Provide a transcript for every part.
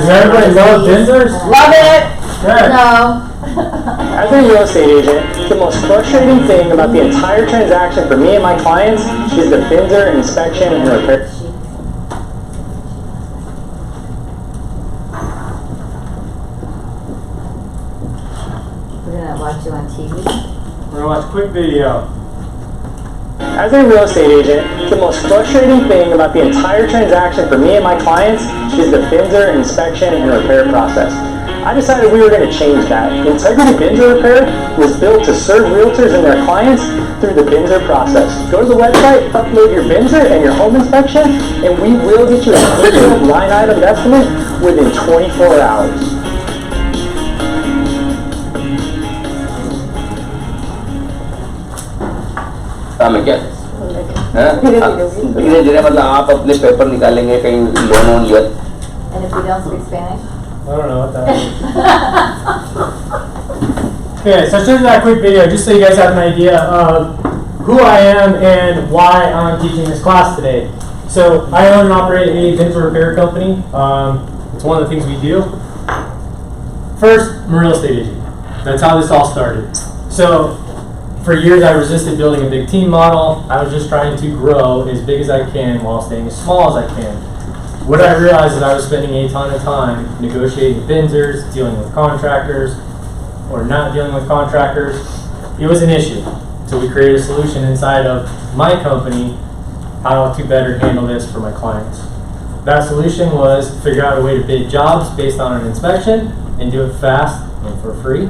Does everybody love BINSRs? Love it! Good. No. As a real estate agent, the most frustrating thing about the entire transaction for me and my clients is the BINSR inspection and repair. We're gonna watch you on TV. We're gonna watch a quick video. As a real estate agent, the most frustrating thing about the entire transaction for me and my clients is the BINSR inspection and repair process. I decided we were going to change that. Integrity BINSR Repair was built to serve realtors and their clients through the BINSR process. Go to the website, upload your BINSR and your home inspection, and we will get you a detailed line item estimate within 24 hours. क्या धीरे मतलब आप अपने paper निकालेंगे कहीं loan लिया. And if we don't speak Spanish? I don't know what that is. Okay, so I showed you that quick video just so you guys have an idea of who I am and why I'm teaching this class today. So I own and operate a BINSR repair company. It's one of the things we do. First, I'm a real estate agent. That's how this all started. So for years I resisted building a big team model. I was just trying to grow as big as I can while staying as small as I can. What I realized is I was spending a ton of time negotiating BINSRs, dealing with contractors, or not dealing with contractors. It was an issue. So we created a solution inside of my company how to better handle this for my clients. That solution was figure out a way to bid jobs based on an inspection and do it fast and for free.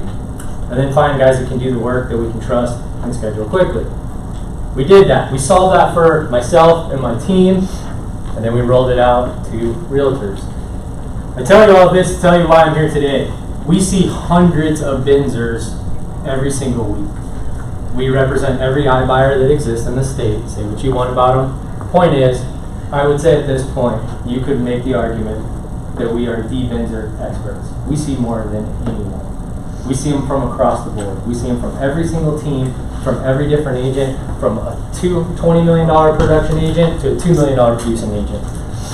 And then find guys that can do the work that we can trust and schedule quickly. We did that. We solved that for myself and my team. And then we rolled it out to realtors. I tell you all this to tell you why I'm here today. We see hundreds of BINSRs every single week. We represent every iBuyer that exists in the state. Say what you want about them. Point is, I would say at this point, you could make the argument that we are the BINSR experts. We see more than anyone. We see them from across the board. We see them from every single team, from every different agent, from a $20 million production agent to a $2 million producing agent.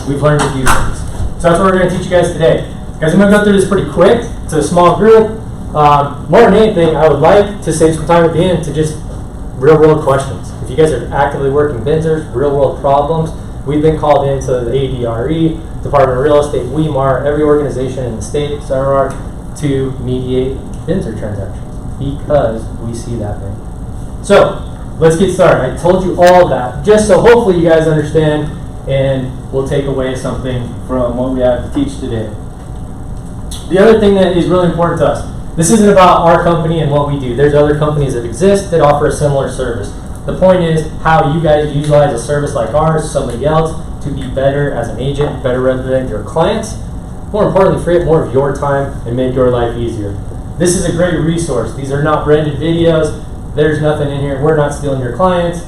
We've learned to do things. So that's what we're going to teach you guys today. Guys, I'm going to go through this pretty quick. It's a small group. More than anything, I would like to save some time at the end to just real-world questions. If you guys are actively working BINSRs, real-world problems, we've been called into the ADRE, Department of Real Estate, WEMAR, every organization in the state, CERAR, to mediate BINSR transactions because we see that thing. So let's get started. I told you all of that just so hopefully you guys understand and we'll take away something from what we have to teach today. The other thing that is really important to us, this isn't about our company and what we do. There's other companies that exist that offer a similar service. The point is how you guys utilize a service like ours, somebody else, to be better as an agent, better represent your clients. More importantly, free up more of your time and make your life easier. This is a great resource. These are not branded videos. There's nothing in here. We're not stealing your clients.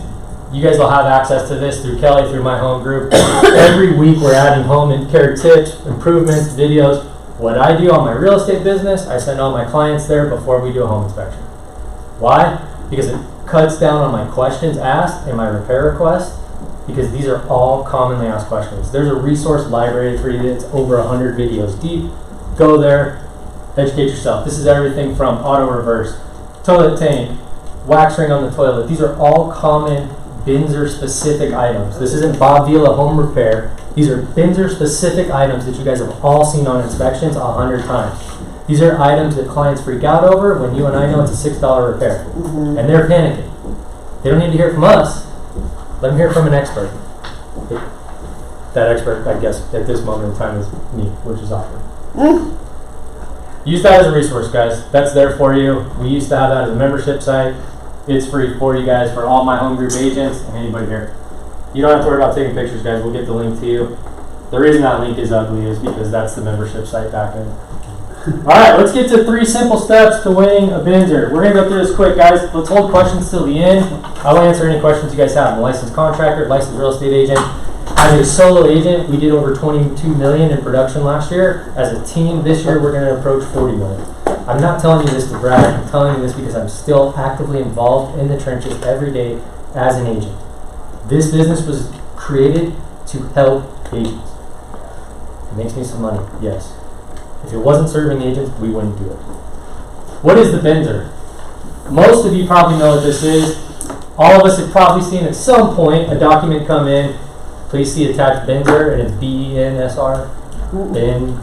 You guys will have access to this through Kelly, through my home group. Every week we're adding home and care tips, improvements, videos. What I do on my real estate business, I send all my clients there before we do a home inspection. Why? Because it cuts down on my questions asked and my repair requests, because these are all commonly asked questions. There's a resource library for you that's over 100 videos deep. Go there, educate yourself. This is everything from auto reverse, toilet tank, wax ring on the toilet. These are all common BINSR specific items. This isn't Bob Vila home repair. These are BINSR specific items that you guys have all seen on inspections 100 times. These are items that clients freak out over when you and I know it's a $6 repair. And they're panicking. They don't need to hear from us. Let them hear from an expert. That expert, I guess, at this moment in time is me, which is awkward. Use that as a resource, guys. That's there for you. We used to have that as a membership site. It's free for you guys, for all my home group agents and anybody here. You don't have to worry about taking pictures, guys. We'll get the link to you. The reason that link is ugly is because that's the membership site back in. All right, let's get to 3 simple steps to winning a BINSR. We're going to go through this quick, guys. Let's hold questions till the end. I'll answer any questions you guys have. I'm a licensed contractor, licensed real estate agent. As a solo agent, we did over $22 million in production last year. As a team, this year we're going to approach $40 million. I'm not telling you this to brag. I'm telling you this because I'm still actively involved in the trenches every day as an agent. This business was created to help agents. It makes me some money, yes. If it wasn't serving agents, we wouldn't do it. What is the BINSR? Most of you probably know what this is. All of us have probably seen at some point a document come in. Please see attached BINSR, and it's BINSR. BIN.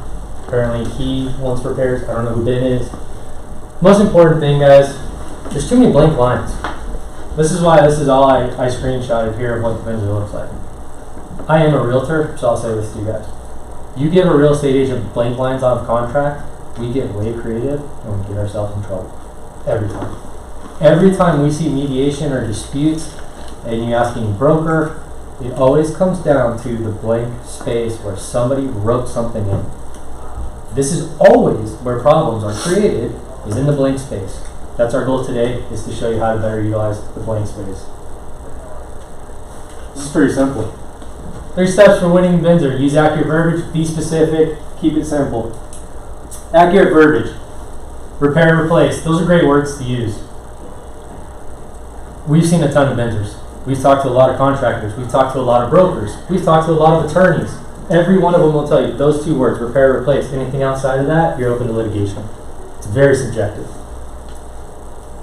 Apparently he wants repairs. I don't know who BIN is. Most important thing, guys, there's too many blank lines. This is why this is all I screenshotted here of what the BINSR looks like. I am a realtor, so I'll say this to you guys. You give a real estate agent blank lines on a contract, we get way creative and we get ourselves in trouble. Every time. Every time we see mediation or disputes and you ask any broker, it always comes down to the blank space where somebody wrote something in. This is always where problems are created, is in the blank space. That's our goal today, is to show you how to better utilize the blank space. This is pretty simple. 3 steps for winning BINSR. Use accurate verbiage, be specific, keep it simple. Accurate verbiage. Repair and replace. Those are great words to use. We've seen a ton of BINSRs. We've talked to a lot of contractors. We've talked to a lot of brokers. We've talked to a lot of attorneys. Every one of them will tell you those 2 words, repair, replace. Anything outside of that, you're open to litigation. It's very subjective.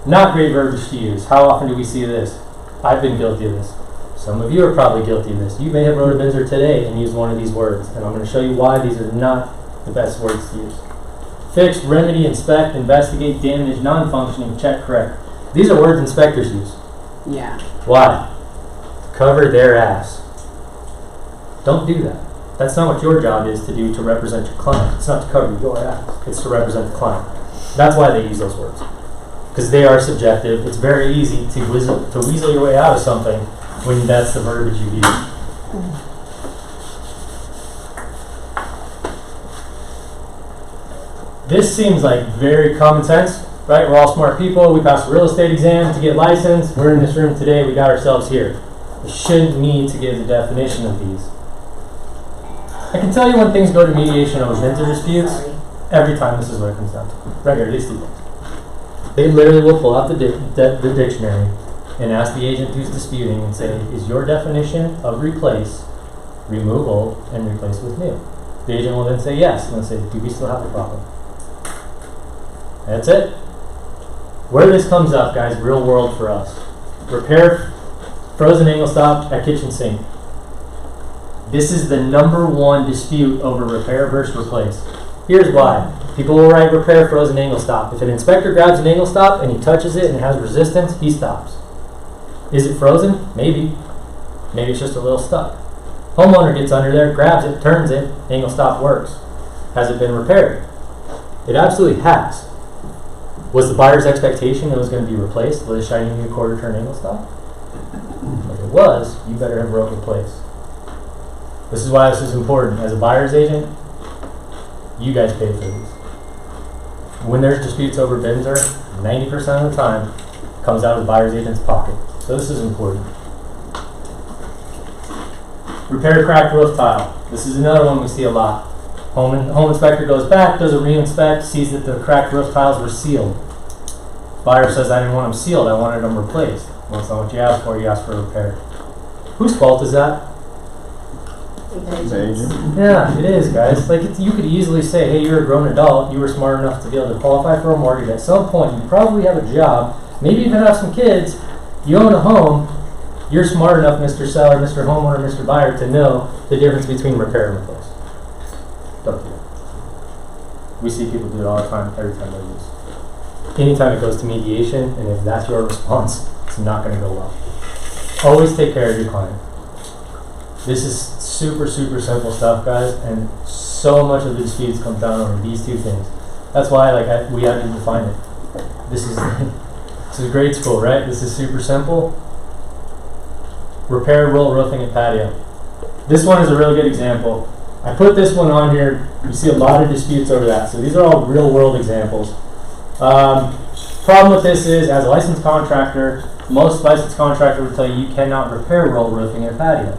Not great verbiage to use. How often do we see this? I've been guilty of this. Some of you are probably guilty of this. You may have wrote a BINSR today and used one of these words, and I'm going to show you why these are not the best words to use. Fix, remedy, inspect, investigate, damage, non-functioning, check, correct. These are words inspectors use. Yeah. Why? Cover their ass. Don't do that. That's not what your job is to do to represent your client. It's not to cover your ass. It's to represent the client. That's why they use those words. Because they are subjective. It's very easy to weasel your way out of something when that's the verbiage you use. This seems like very common sense, right? We're all smart people. We passed a real estate exam to get licensed. We're in this room today. We got ourselves here. We shouldn't need to give the definition of these. I can tell you when things go to mediation over BINSR disputes, every time this is what it comes down to. Right here, these 2 things. They literally will pull out the dictionary and ask the agent who's disputing and say, is your definition of replace, remove old, and replace with new? The agent will then say yes, and they'll say, do we still have a problem? That's it. Where this comes up, guys, real world for us. Repair frozen angle stop at kitchen sink. This is the #1 dispute over repair versus replace. Here's why. People will write repair frozen angle stop. If an inspector grabs an angle stop and he touches it and it has resistance, he stops. Is it frozen? Maybe. Maybe it's just a little stuck. Homeowner gets under there, grabs it, turns it, angle stop works. Has it been repaired? It absolutely has. Was the buyer's expectation it was going to be replaced with a shiny new quarter turn angle stop? If it was, you better have broken place. This is why this is important. As a buyer's agent, you guys pay for these. When there's disputes over BINSR, 90% of the time comes out of the buyer's agent's pocket. So this is important. Repair cracked roof tile. This is another one we see a lot. Home inspector goes back, does a re-inspect, sees that the cracked roof tiles were sealed. Buyer says, I didn't want them sealed, I wanted them replaced. Well, that's not what you asked for, you asked for repair. Whose fault is that? Yeah, it is, guys. Like, you could easily say, hey, you're a grown adult, you were smart enough to be able to qualify for a mortgage. At some point, you probably have a job, maybe even have some kids, you own a home, you're smart enough, Mr. Seller, Mr. Homeowner, Mr. Buyer, to know the difference between repair and replace. Don't do it. We see people do it all the time, every time they lose. Anytime it goes to mediation, and if that's your response, it's not going to go well. Always take care of your client. This is super, super simple stuff, guys, and so much of the disputes come down over these 2 things. That's why, we had to define it. This is grade school, right? This is super simple. Repair, roll, roofing, and patio. This one is a really good example. I put this one on here. You see a lot of disputes over that. So these are all real-world examples. Problem with this is, as a licensed contractor, most licensed contractors will tell you you cannot repair roll roofing in a patio.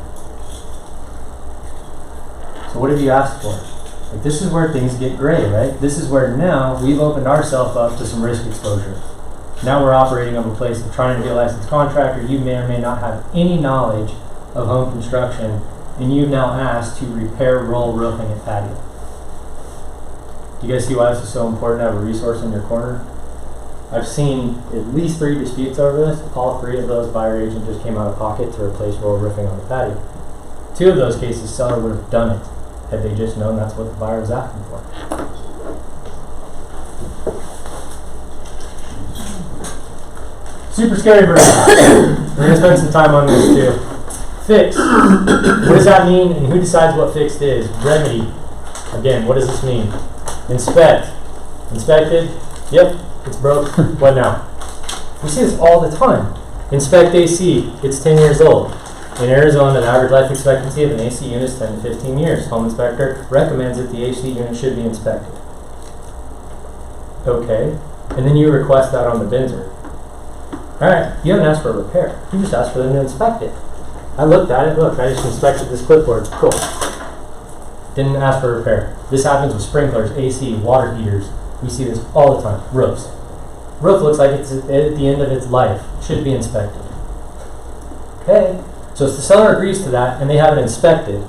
So what have you asked for? Like, this is where things get gray, right? This is where now we've opened ourselves up to some risk exposure. Now we're operating on a place of trying to be a licensed contractor. You may or may not have any knowledge of home construction, and you've now asked to repair roll roofing and patio. Do you guys see why this is so important to have a resource in your corner? I've seen at least 3 disputes over this. All 3 of those, buyer agent just came out of pocket to replace roll roofing on the patio. 2 of those cases, seller would have done it had they just known that's what the buyer was asking for. Super scary version. We're going to spend some time on this too. Fix. What does that mean, and who decides what fixed is? Remedy. Again, what does this mean? Inspect. Inspected. Yep, it's broke. What now? We see this all the time. Inspect AC. It's 10 years old. In Arizona, the average life expectancy of an AC unit is 10 to 15 years. Home inspector recommends that the AC unit should be inspected. Okay. And then you request that on the BINSR. Alright, you haven't asked for a repair. You just asked for them to inspect it. I looked at it. Look, I just inspected this clipboard. Cool. Didn't ask for a repair. This happens with sprinklers, AC, water heaters. We see this all the time. Roofs. Roof looks like it's at the end of its life. It should be inspected. Okay. So if the seller agrees to that and they have it inspected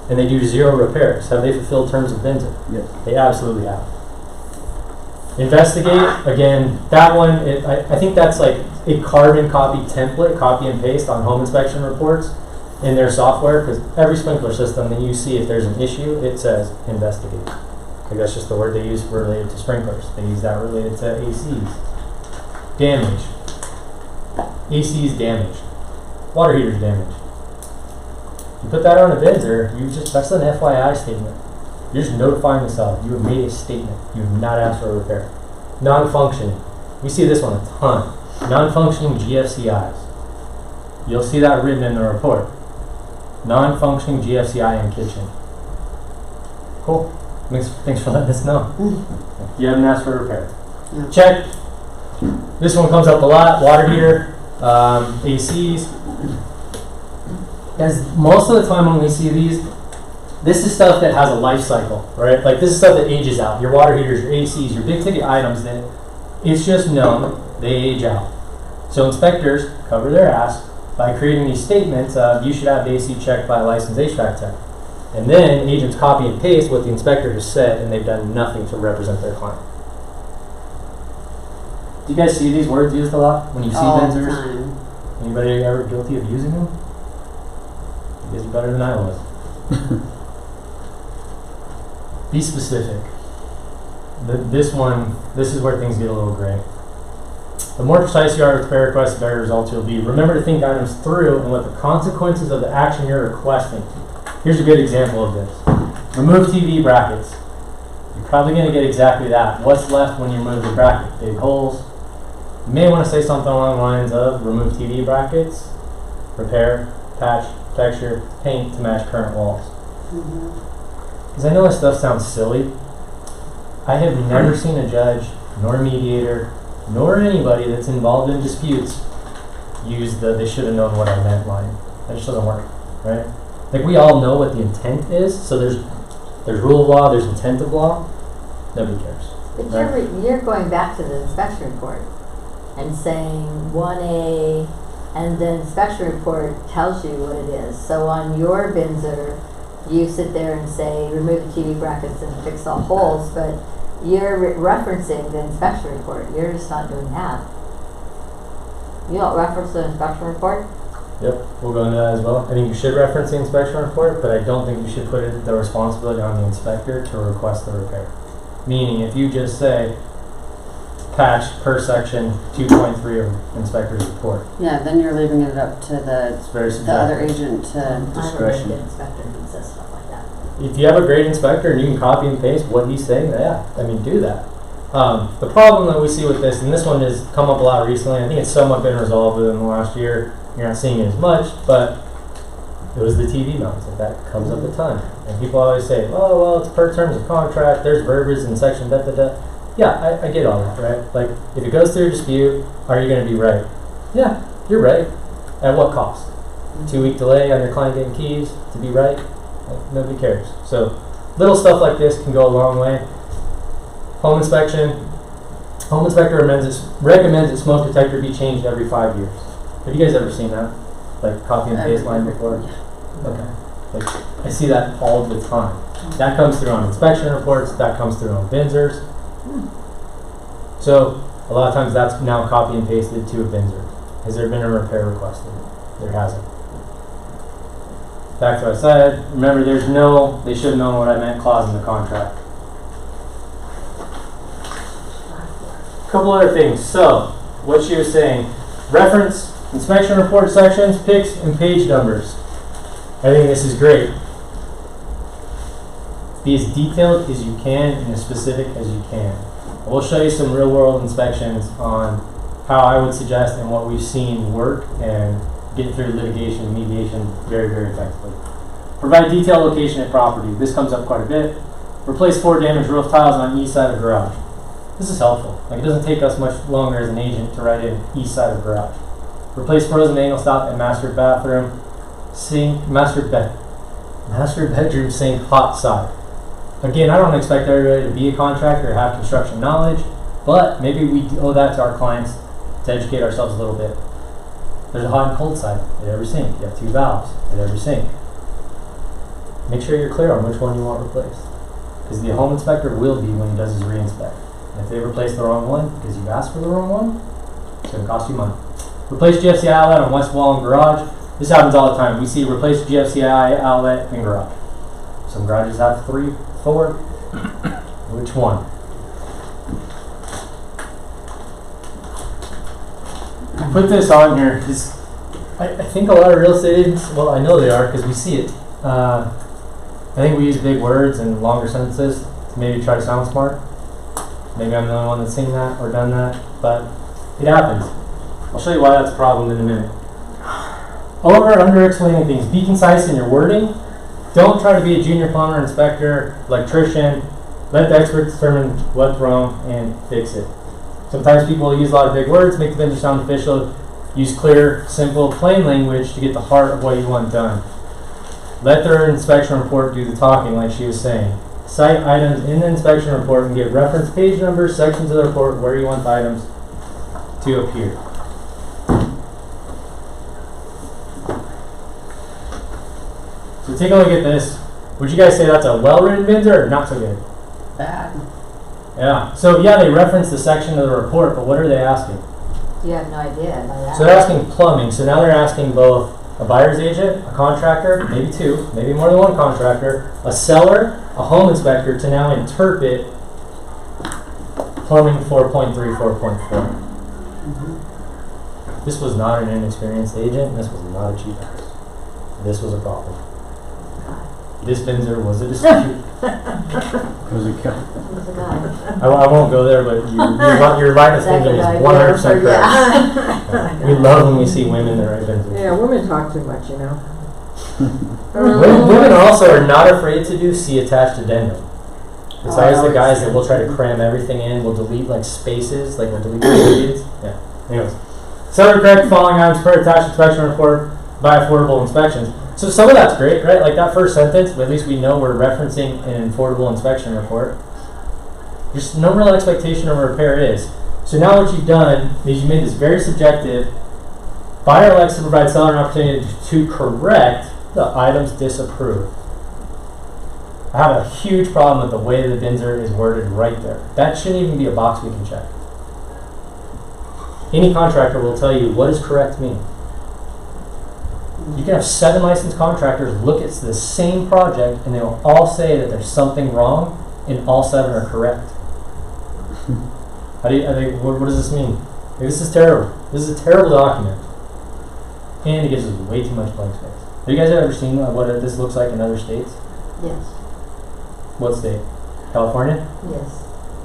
and they do 0 repairs, have they fulfilled terms of BINSR? Yes. They absolutely have. Investigate, again, that one, I think that's like a carbon copy template, copy and paste on home inspection reports in their software, because every sprinkler system that you see, if there's an issue, it says investigate. Like that's just the word they use related to sprinklers. They use that related to ACs. Damage. ACs damaged. Water heaters damaged. You put that on a BINSR, that's an FYI statement. You're just notifying the seller. You have made a statement. You have not asked for a repair. Non-functioning. We see this one a ton. Non-functioning GFCIs. You'll see that written in the report. Non-functioning GFCI in kitchen. Cool. Thanks for letting us know. You haven't asked for a repair. Yeah. Check. This one comes up a lot. Water heater, ACs. As most of the time when we see these, this is stuff that has a life cycle, right? Like this is stuff that ages out. Your water heaters, your ACs, your big ticket items that it's just known they age out. So inspectors cover their ass by creating these statements of you should have the AC checked by a licensed HVAC tech. And then agents copy and paste what the inspector has said, and they've done nothing to represent their client. Do you guys see these words used a lot when you see All the BINSRs? time. Anybody ever guilty of using them? You guys are better than I was. Be specific. This is where things get a little gray. The more precise you are with repair requests, the better results you'll be. Remember to think items through and what the consequences of the action you're requesting. Here's a good example of this. Remove TV brackets. You're probably going to get exactly that. What's left when you remove the bracket? Big holes. You may want to say something along the lines of remove TV brackets, repair, patch, texture, paint to match current walls. Because I know this stuff sounds silly. I have never seen a judge, nor a mediator, nor anybody that's involved in disputes use the they should have known what I meant line. That just doesn't work, right? Like we all know what the intent is, so there's rule of law, there's intent of law. Nobody cares. But Right. you're going back to the inspection report and saying 1A, and the inspection report tells you what it is. So on your BINSR, you sit there and say remove the TV brackets and fix all holes, but you're referencing the inspection report. You're just not doing that. You don't reference the inspection report? Yep, we'll go into that as well. I think you should reference the inspection report, but I don't think you should put the responsibility on the inspector to request the repair. Meaning, if you just say, patch per section 2.3 of inspector's report, Yeah, then you're leaving it up to it's very the other subjective. agent to. I'm a really Discretion. good inspector who says stuff like that. If you have a great inspector and you can copy and paste what he's saying, yeah, I mean, do that. The problem that we see with this, and this one has come up a lot recently, I think it's somewhat been resolved within the last year. You're not seeing it as much, but it was the TV mounts. That comes up a ton. And people always say, oh, well, it's per terms of contract, there's verbiage in section da-da-da. Yeah, I get all that, right? Like, if it goes through a dispute, are you going to be right? Yeah, you're right. At what cost? 2-week delay on your client getting keys to be right? Like, nobody cares. So, little stuff like this can go a long way. Home inspection. Home inspector recommends that smoke detector be changed every 5 years. Have you guys ever seen that? Like, copy and paste line before? Okay. Like, I see that all the time. That comes through on inspection reports, that comes through on BINSRs. So a lot of times that's now copy and pasted to a BINSR. Has there been a repair requested? There hasn't. Back to what I said, remember there's no, they should have known what I meant clause in the contract. Couple other things. So, what she was saying, reference inspection report sections, pics, and page numbers. I think this is great. Be as detailed as you can and as specific as you can. I will show you some real world inspections on how I would suggest and what we've seen work and get through litigation and mediation very, very effectively. Provide detailed location at property. This comes up quite a bit. Replace 4 damaged roof tiles on east side of garage. This is helpful. Like, it doesn't take us much longer as an agent to write in east side of garage. Replace frozen angle stop at master bathroom sink, master bedroom sink hot side. Again, I don't expect everybody to be a contractor or have construction knowledge, but maybe we owe that to our clients to educate ourselves a little bit. There's a hot and cold side at every sink. You have 2 valves at every sink. Make sure you're clear on which one you want replaced, because the home inspector will be when he does his re-inspect. And if they replace the wrong one because you asked for the wrong one, it's going to cost you money. Replace GFCI outlet on west wall and garage. This happens all the time. We see replace GFCI outlet in garage. Some garages have 3, 4. Which one? I put this on here because I think a lot of real estate agents, well, I know they are because we see it. I think we use big words and longer sentences to maybe try to sound smart. Maybe I'm the only one that's seen that or done that, but it happens. I'll show you why that's a problem in a minute. Over or under explaining things. Be concise in your wording. Don't try to be a junior plumber, inspector, electrician. Let the experts determine what's wrong and fix it. Sometimes people use a lot of big words, make the vendor sound official. Use clear, simple, plain language to get the heart of what you want done. Let their inspection report do the talking, like she was saying. Cite items in the inspection report and give reference page numbers, sections of the report where you want the items to appear. So take a look at this. Would you guys say that's a well-written BINSR or not so good? Bad. Yeah. So yeah, they reference the section of the report, but what are they asking? You have no idea by that. So they're asking plumbing. So now they're asking both a buyer's agent, a contractor, maybe 2, maybe more than 1 contractor, a seller, a home inspector to now interpret plumbing 4.3, 4.4. This was not an inexperienced agent. This was not a cheap ass. This was a problem. This BINSR was a dispute. Was it cut? Who's the guy? I won't go there, but your rightness thing is 100% correct. We love when we see women that write BINSR. Yeah, women talk too much, you know. Women also are not afraid to do see attached addendum. It's always the guys that will try to cram everything in, will delete like spaces, like will delete periods. Yeah. Anyways. Seller correct following items per attached inspection report by affordable inspections. So some of that's great, right? Like that first sentence, but at least we know we're referencing an affordable inspection report. There's no real expectation of a repair is. So now what you've done is you made this very subjective. Buyer elects to provide seller an opportunity to correct the items disapproved. I have a huge problem with the way the BINSR is worded right there. That shouldn't even be a box we can check. Any contractor will tell you what does correct mean. You can have 7 licensed contractors look at the same project and they will all say that there's something wrong and all 7 are correct. What does this mean? Like, this is terrible. This is a terrible document. And it gives us way too much blank space. Have you guys ever seen what this looks like in other states? Yes. What state? California? Yes.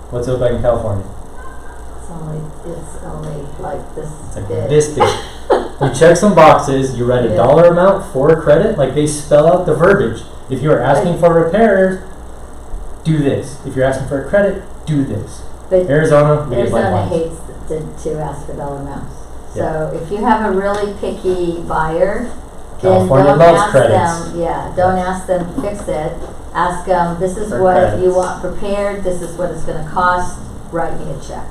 What's it look like in California? It's only like this It's like big. this big. You check some boxes, you write a dollar amount for a credit, like they spell out the verbiage. If you're asking for repairs, do this. If you're asking for a credit, do this. But Arizona, we get Arizona like hates to ask for dollar amounts. Yeah. So if you have a really picky buyer, California then don't loves ask credits. them. Yeah, don't ask them to fix it. Ask them, this is For what credits. you want prepared. This is what it's going to cost. Write me a check.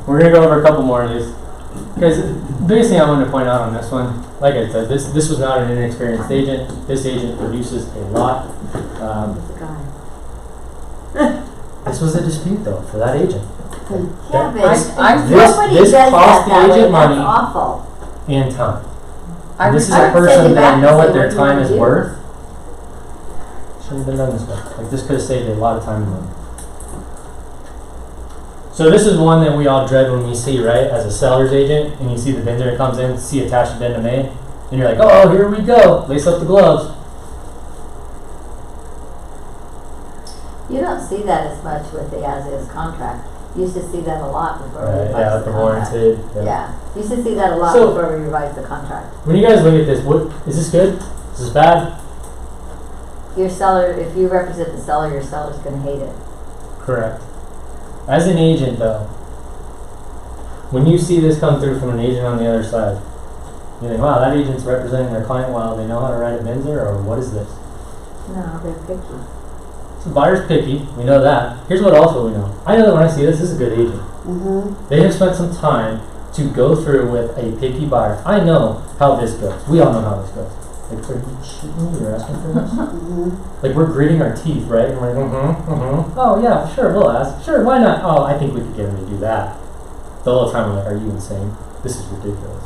We're going to go over a couple more of these. Because the biggest thing I wanted to point out on this one, like I said, this was not an inexperienced agent. This agent produces a lot. Who's the guy? This was a dispute though for that agent. Yeah, but This nobody does cost that the that way. agent money. That's awful. And time. I This is I a would send person it that back I and know say, what their what do you time wanna is do? worth. Shouldn't have been done this way. Like this could have saved a lot of time and money. So this is one that we all dread when we see, right? As a seller's agent, and you see the BINSR comes in, see attached addendum A, and you're like, oh, here we go. Lace up the gloves. You don't see that as much with the as-is contract. You used to see that a lot before we Right, revised yeah, the the contract. warranted. Yeah, you used to see that a lot So- before we revised the contract. When you guys look at this, what is this good? Is this bad? Your seller, if you represent the seller, your seller's gonna hate it. Correct. As an agent, though, when you see this come through from an agent on the other side, you think, wow, that agent's representing their client well. They know how to write a BINSR, or what is this? No, they're picky. So buyer's picky. We know that. Here's what also we know. I know that when I see this is a good agent. Mm-hmm. They have spent some time to go through with a picky buyer. I know how this goes. We all know how this goes. Like, are you shitting me? You're asking for this? Mm-hmm. Like, we're gritting our teeth, right? And we're like, Oh, yeah, sure, we'll ask. Sure, why not? Oh, I think we could get him to do that. The whole time we're like, are you insane? This is ridiculous.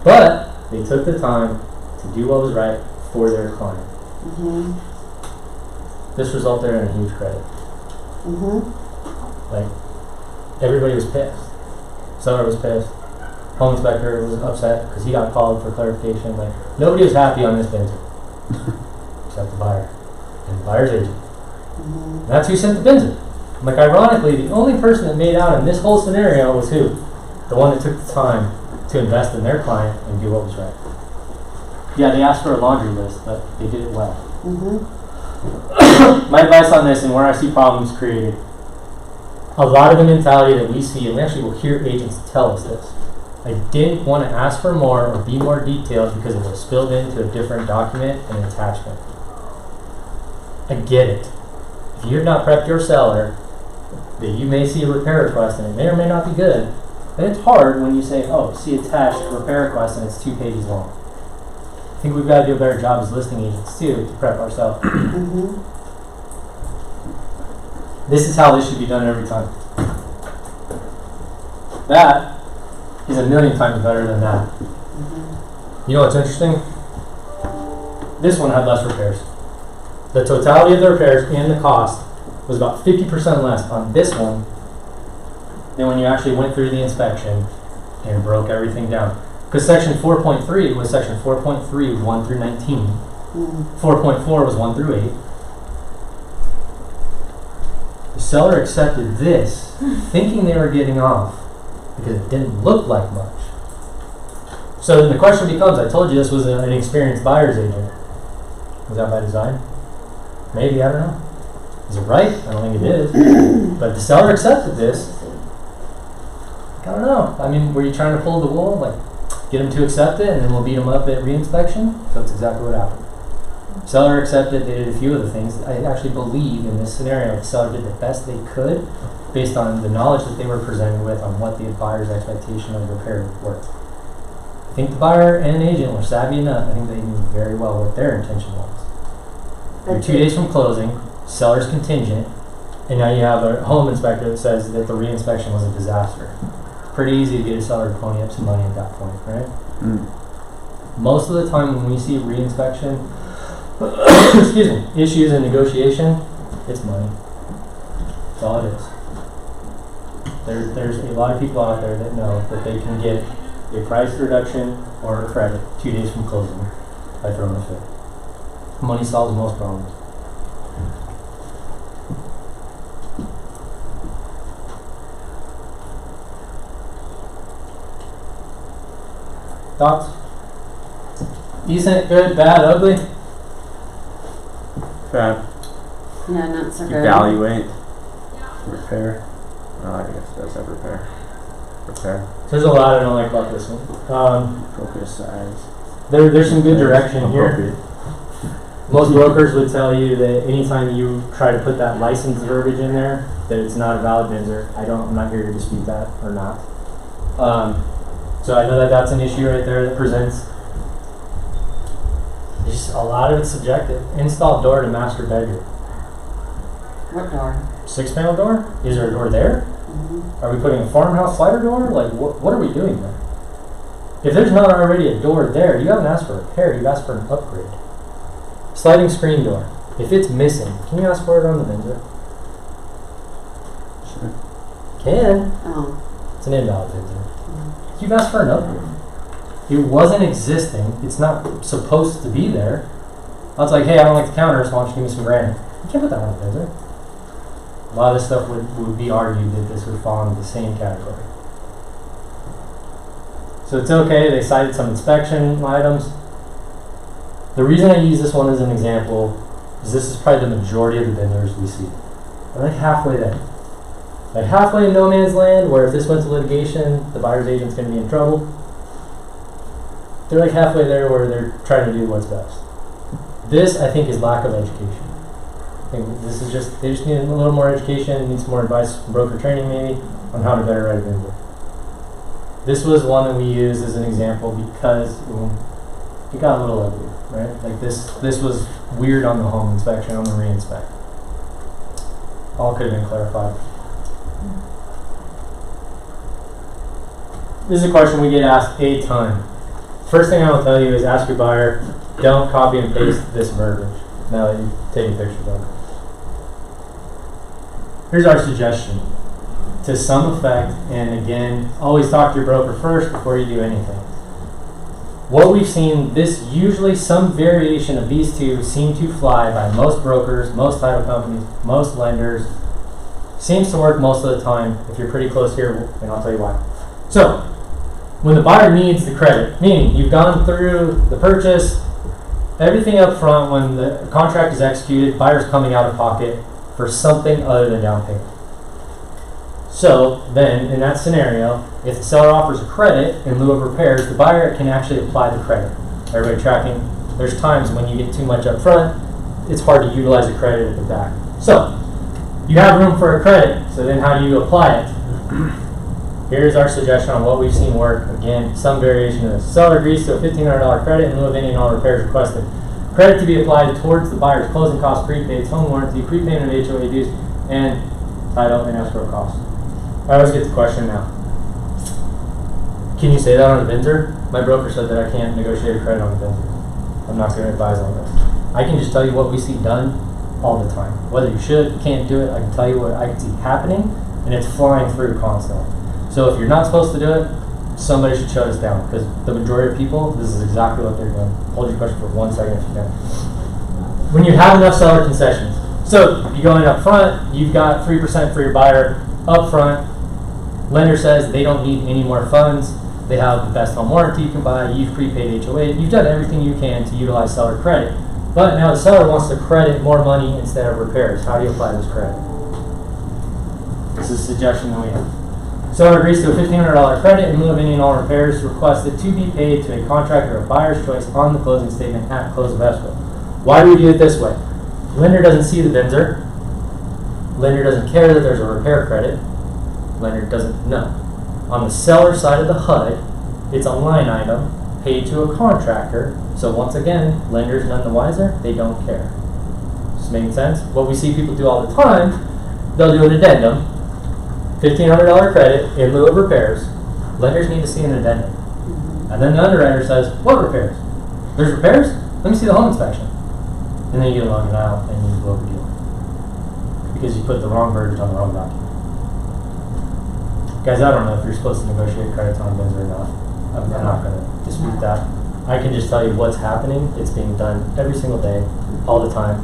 But they took the time to do what was right for their client. Mm-hmm. This resulted in a huge credit. Mm-hmm. Like, everybody was pissed. Seller was pissed. Home inspector was upset because he got called for clarification. Like, nobody was happy on this BINSR except the buyer and the buyer's agent. Mm-hmm. And that's who sent the BINSR. Like, ironically, the only person that made out in this whole scenario was who? The one that took the time to invest in their client and do what was right. Yeah, they asked for a laundry list, but they did it well. Mm-hmm. My advice on this, and where I see problems created, a lot of the mentality that we see, and we actually will hear agents tell us this. I didn't want to ask for more or be more detailed because it was spilled into a different document and attachment. I get it. If you have not prepped your seller, that you may see a repair request and it may or may not be good, then it's hard when you say, oh, see attached repair request and it's 2 pages long. I think we've got to do a better job as listing agents too to prep ourselves. Mm-hmm. This is how this should be done every time. That is a million times better than that. Mm-hmm. You know what's interesting? This one had less repairs. The totality of the repairs and the cost was about 50% less on this one than when you actually went through the inspection and broke everything down. Because section 4.3 was section 4.3 1 through 19. Mm-hmm. 4.4 was 1 through 8. The seller accepted this, thinking they were getting off because it didn't look like much. So then the question becomes, I told you this was an experienced buyer's agent. Was that by design? Maybe, I don't know. Is it right? I don't think it is. But the seller accepted this. I don't know. I mean, were you trying to pull the wool? Like, get them to accept it and then we'll beat them up at reinspection? So that's exactly what happened. Seller accepted, they did a few of the things. I actually believe in this scenario the seller did the best they could based on the knowledge that they were presented with on what the buyer's expectation of repair were. I think the buyer and agent were savvy enough. I think they knew very well what their intention was. You're 2 days from closing, seller's contingent, and now you have a home inspector that says that the reinspection was a disaster. It's pretty easy to get a seller to pony up some money at that point, right? Mm. Most of the time when we see reinspection, excuse me, issues in negotiation, it's money. That's all it is. There's a lot of people out there that know that they can get a price reduction or a credit 2 days from closing by throwing a fit. Money solves most problems. Thoughts? Decent, good, bad, ugly? Bad. Yeah, not so good. Evaluate. Repair. Oh, I guess that's a repair. Repair. There's a lot I don't like about this one. Focus size. There's some good direction here. Appropriate. Most brokers would tell you that anytime you try to put that license verbiage in there, that it's not a valid BINSR. I'm not here to dispute that or not. So I know that that's an issue right there that presents. Just a lot of it's subjective. Install door to master bedroom. What door? 6-panel door? Is there a door there? Mm-hmm. Are we putting a farmhouse slider door? Like, what are we doing there? If there's not already a door there, you haven't asked for a repair, you've asked for an upgrade. Sliding screen door. If it's missing, can you ask for it on the BINSR? Sure. Can. Oh. It's an invalid BINSR. You've asked for an upgrade. It wasn't existing. It's not supposed to be there. I was like, hey, I don't like the counter, so why don't you give me some granite? You can't put that on the BINSR. A lot of this stuff would be argued that this would fall into the same category. So it's okay, they cited some inspection items. The reason I use this one as an example is this is probably the majority of the BINSRs we see. They're like halfway there. Like halfway in no man's land, where if this went to litigation, the buyer's agent's going to be in trouble. They're like halfway there where they're trying to do what's best. This, I think, is lack of education. I think this is just, they just need a little more education, need some more advice from broker training maybe, on how to better write a BINSR. This was one that we used as an example because it got a little ugly, right? Like this was weird on the home inspection, on the re-inspect. All could have been clarified. This is a question we get asked a ton. First thing I will tell you is ask your buyer, don't copy and paste this verbiage now that you've taken pictures of it. Here's our suggestion. To some effect, and again, always talk to your broker first before you do anything. What we've seen, this usually some variation of these two seem to fly by most brokers, most title companies, most lenders. Seems to work most of the time. If you're pretty close here, and I'll tell you why. So, when the buyer needs the credit, meaning you've gone through the purchase, everything up front, when the contract is executed, buyer's coming out of pocket for something other than down payment. So then, in that scenario, if the seller offers a credit in lieu of repairs, the buyer can actually apply the credit. Everybody tracking? There's times when you get too much up front, it's hard to utilize the credit at the back. So, you have room for a credit, so then how do you apply it? Here's our suggestion on what we've seen work. Again, some variation of this. Seller agrees to a $1,500 credit in lieu of any and all repairs requested. Credit to be applied towards the buyer's closing costs, prepaids, home warranty, prepayment of HOA dues, and title and escrow costs. I always get the question now. Can you say that on a BINSR? My broker said that I can't negotiate a credit on a BINSR. I'm not going to advise on this. I can just tell you what we see done all the time. Whether you should, can't do it, I can tell you what I can see happening, and it's flying through constantly. So if you're not supposed to do it, somebody should shut us down, because the majority of people, this is exactly what they're doing. Hold your question for 1 second if you can. When you have enough seller concessions, so you go in up front, you've got 3% for your buyer up front. Lender says they don't need any more funds. They have the best home warranty you can buy. You've prepaid HOA. You've done everything you can to utilize seller credit. But now the seller wants to credit more money instead of repairs. How do you apply this credit? This is a suggestion that we have. Seller agrees to a $1,500 credit in lieu of any and all repairs requested to be paid to a contractor of buyer's choice on the closing statement at close of escrow. Why do we do it this way? Lender doesn't see the BINSR. Lender doesn't care that there's a repair credit. Lender doesn't know. On the seller side of the HUD, it's a line item paid to a contractor. So once again, lender's none the wiser. They don't care. Does this make sense? What we see people do all the time, they'll do an addendum, $1,500 credit in lieu of repairs. Lenders need to see an addendum. And then the underwriter says, what repairs? There's repairs? Let me see the home inspection. And then you get a loan denial and you blow the deal. Because you put the wrong verbiage on the wrong document. Guys, I don't know if you're supposed to negotiate credits on BINSR or not. I'm not going to dispute that. I can just tell you what's happening. It's being done every single day, all the time.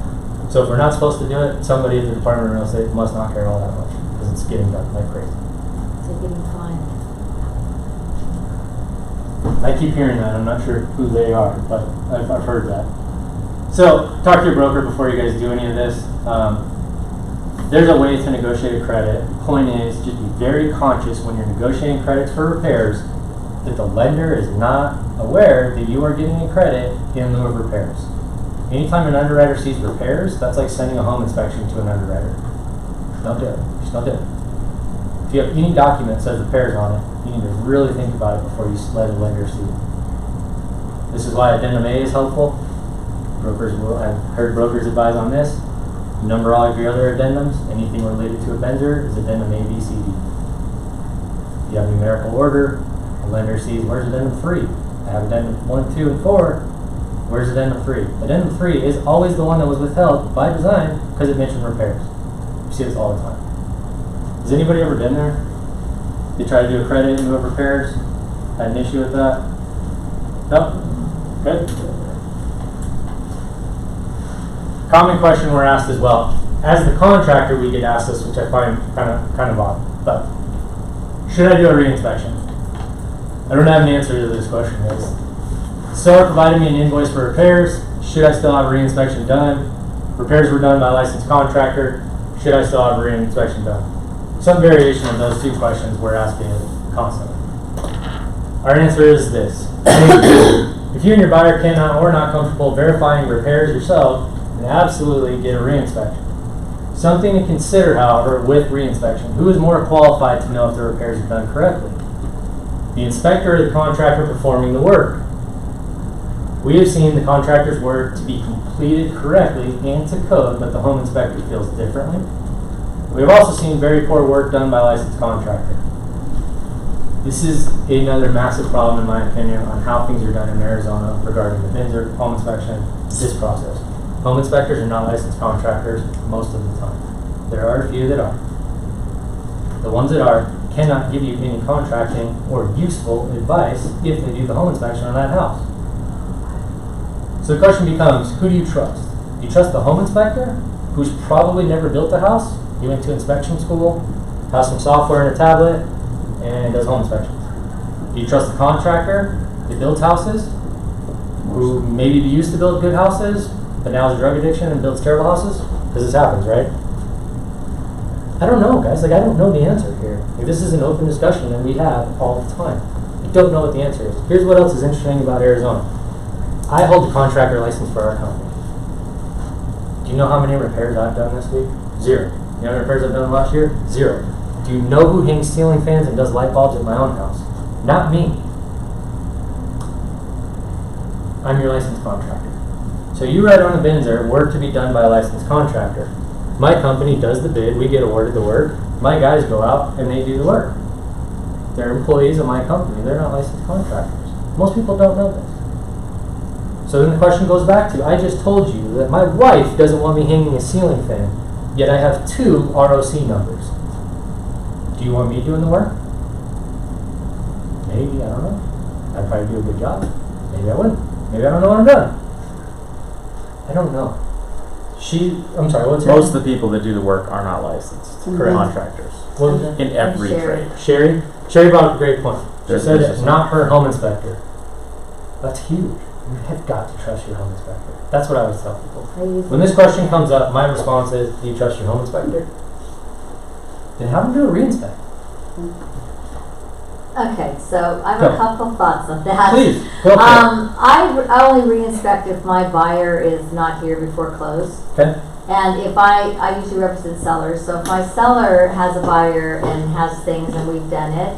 So if we're not supposed to do it, somebody at the Department of Real Estate must not care all that much because it's getting done like crazy. It's like getting fined. I keep hearing that. I'm not sure who they are, but I've heard that. So talk to your broker before you guys do any of this. There's a way to negotiate a credit. Point is, just be very conscious when you're negotiating credits for repairs that the lender is not aware that you are getting a credit in lieu of repairs. Anytime an underwriter sees repairs, that's like sending a home inspection to an underwriter. Don't do it. Just don't do it. If you have any document that says repairs on it, you need to really think about it before you let a lender see it. This is why addendum A is helpful. I've heard brokers advise on this. Number all of your other addendums. Anything related to a BINSR is addendum A, B, C, D. You have numerical order. The lender sees where's addendum 3. I have addendum 1, 2, and 4. Where's addendum 3? Addendum 3 is always the one that was withheld by design because it mentioned repairs. You see this all the time. Has anybody ever been there? They try to do a credit into a repairs? Had an issue with that? No? Good. Common question we're asked as well. As the contractor, we get asked this, which I find kind of odd. But should I do a reinspection? I don't have an answer to this question. Seller provided me an invoice for repairs. Should I still have a reinspection done? Repairs were done by a licensed contractor. Should I still have a reinspection done? Some variation of those two questions we're asking constantly. Our answer is this. If you and your buyer cannot or are not comfortable verifying repairs yourself, then absolutely get a reinspection. Something to consider, however, with reinspection. Who is more qualified to know if the repairs are done correctly? The inspector or the contractor performing the work? We have seen the contractor's work to be completed correctly and to code, but the home inspector feels differently. We have also seen very poor work done by a licensed contractor. This is another massive problem, in my opinion, on how things are done in Arizona regarding the BINSR, home inspection, this process. Home inspectors are not licensed contractors most of the time. There are a few that are. The ones that are cannot give you any contracting or useful advice if they do the home inspection on that house. So the question becomes, who do you trust? Do you trust the home inspector, who's probably never built a house? He went to inspection school, has some software in a tablet, and does home inspections. Do you trust the contractor that builds houses, who maybe used to build good houses, but now has a drug addiction and builds terrible houses? Because this happens, right? I don't know, guys. I don't know the answer here. This is an open discussion that we have all the time. I don't know what the answer is. Here's what else is interesting about Arizona. I hold the contractor license for our company. Do you know how many repairs I've done this week? 0. You know how many repairs I've done last year? 0. Do you know who hangs ceiling fans and does light bulbs at my own house? Not me. I'm your licensed contractor. So you write on a BINSR, work to be done by a licensed contractor. My company does the bid, we get awarded the work. My guys go out and they do the work. They're employees of my company, they're not licensed contractors. Most people don't know this. So then the question goes back to, I just told you that my wife doesn't want me hanging a ceiling fan, yet I have 2 ROC numbers. Do you want me doing the work? Maybe, I don't know. I'd probably do a good job. Maybe I wouldn't. Maybe I don't know what I'm doing. I don't know. I'm sorry, what's her Most name? of the people that do the work are not licensed contractors Well, in every Sherry. trade. Sherry brought up a great point. She There's said just it's a- not her home inspector. That's huge. You have got to trust your home inspector. That's what I always tell people. When this question comes up, my response is, do you trust your home inspector? Then have them do a reinspect. Okay, so I have Go. a couple thoughts on that. Please, go for I only reinspect if my buyer is not here before close. it. Okay? And if I usually represent sellers, so if my seller has a buyer and has things and we've done it,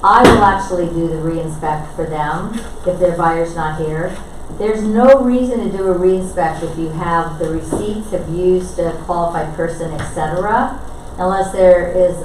I will actually do the reinspect for them if their buyer's not here. There's no reason to do a reinspect if you have the receipts of used a qualified person, etc., unless there is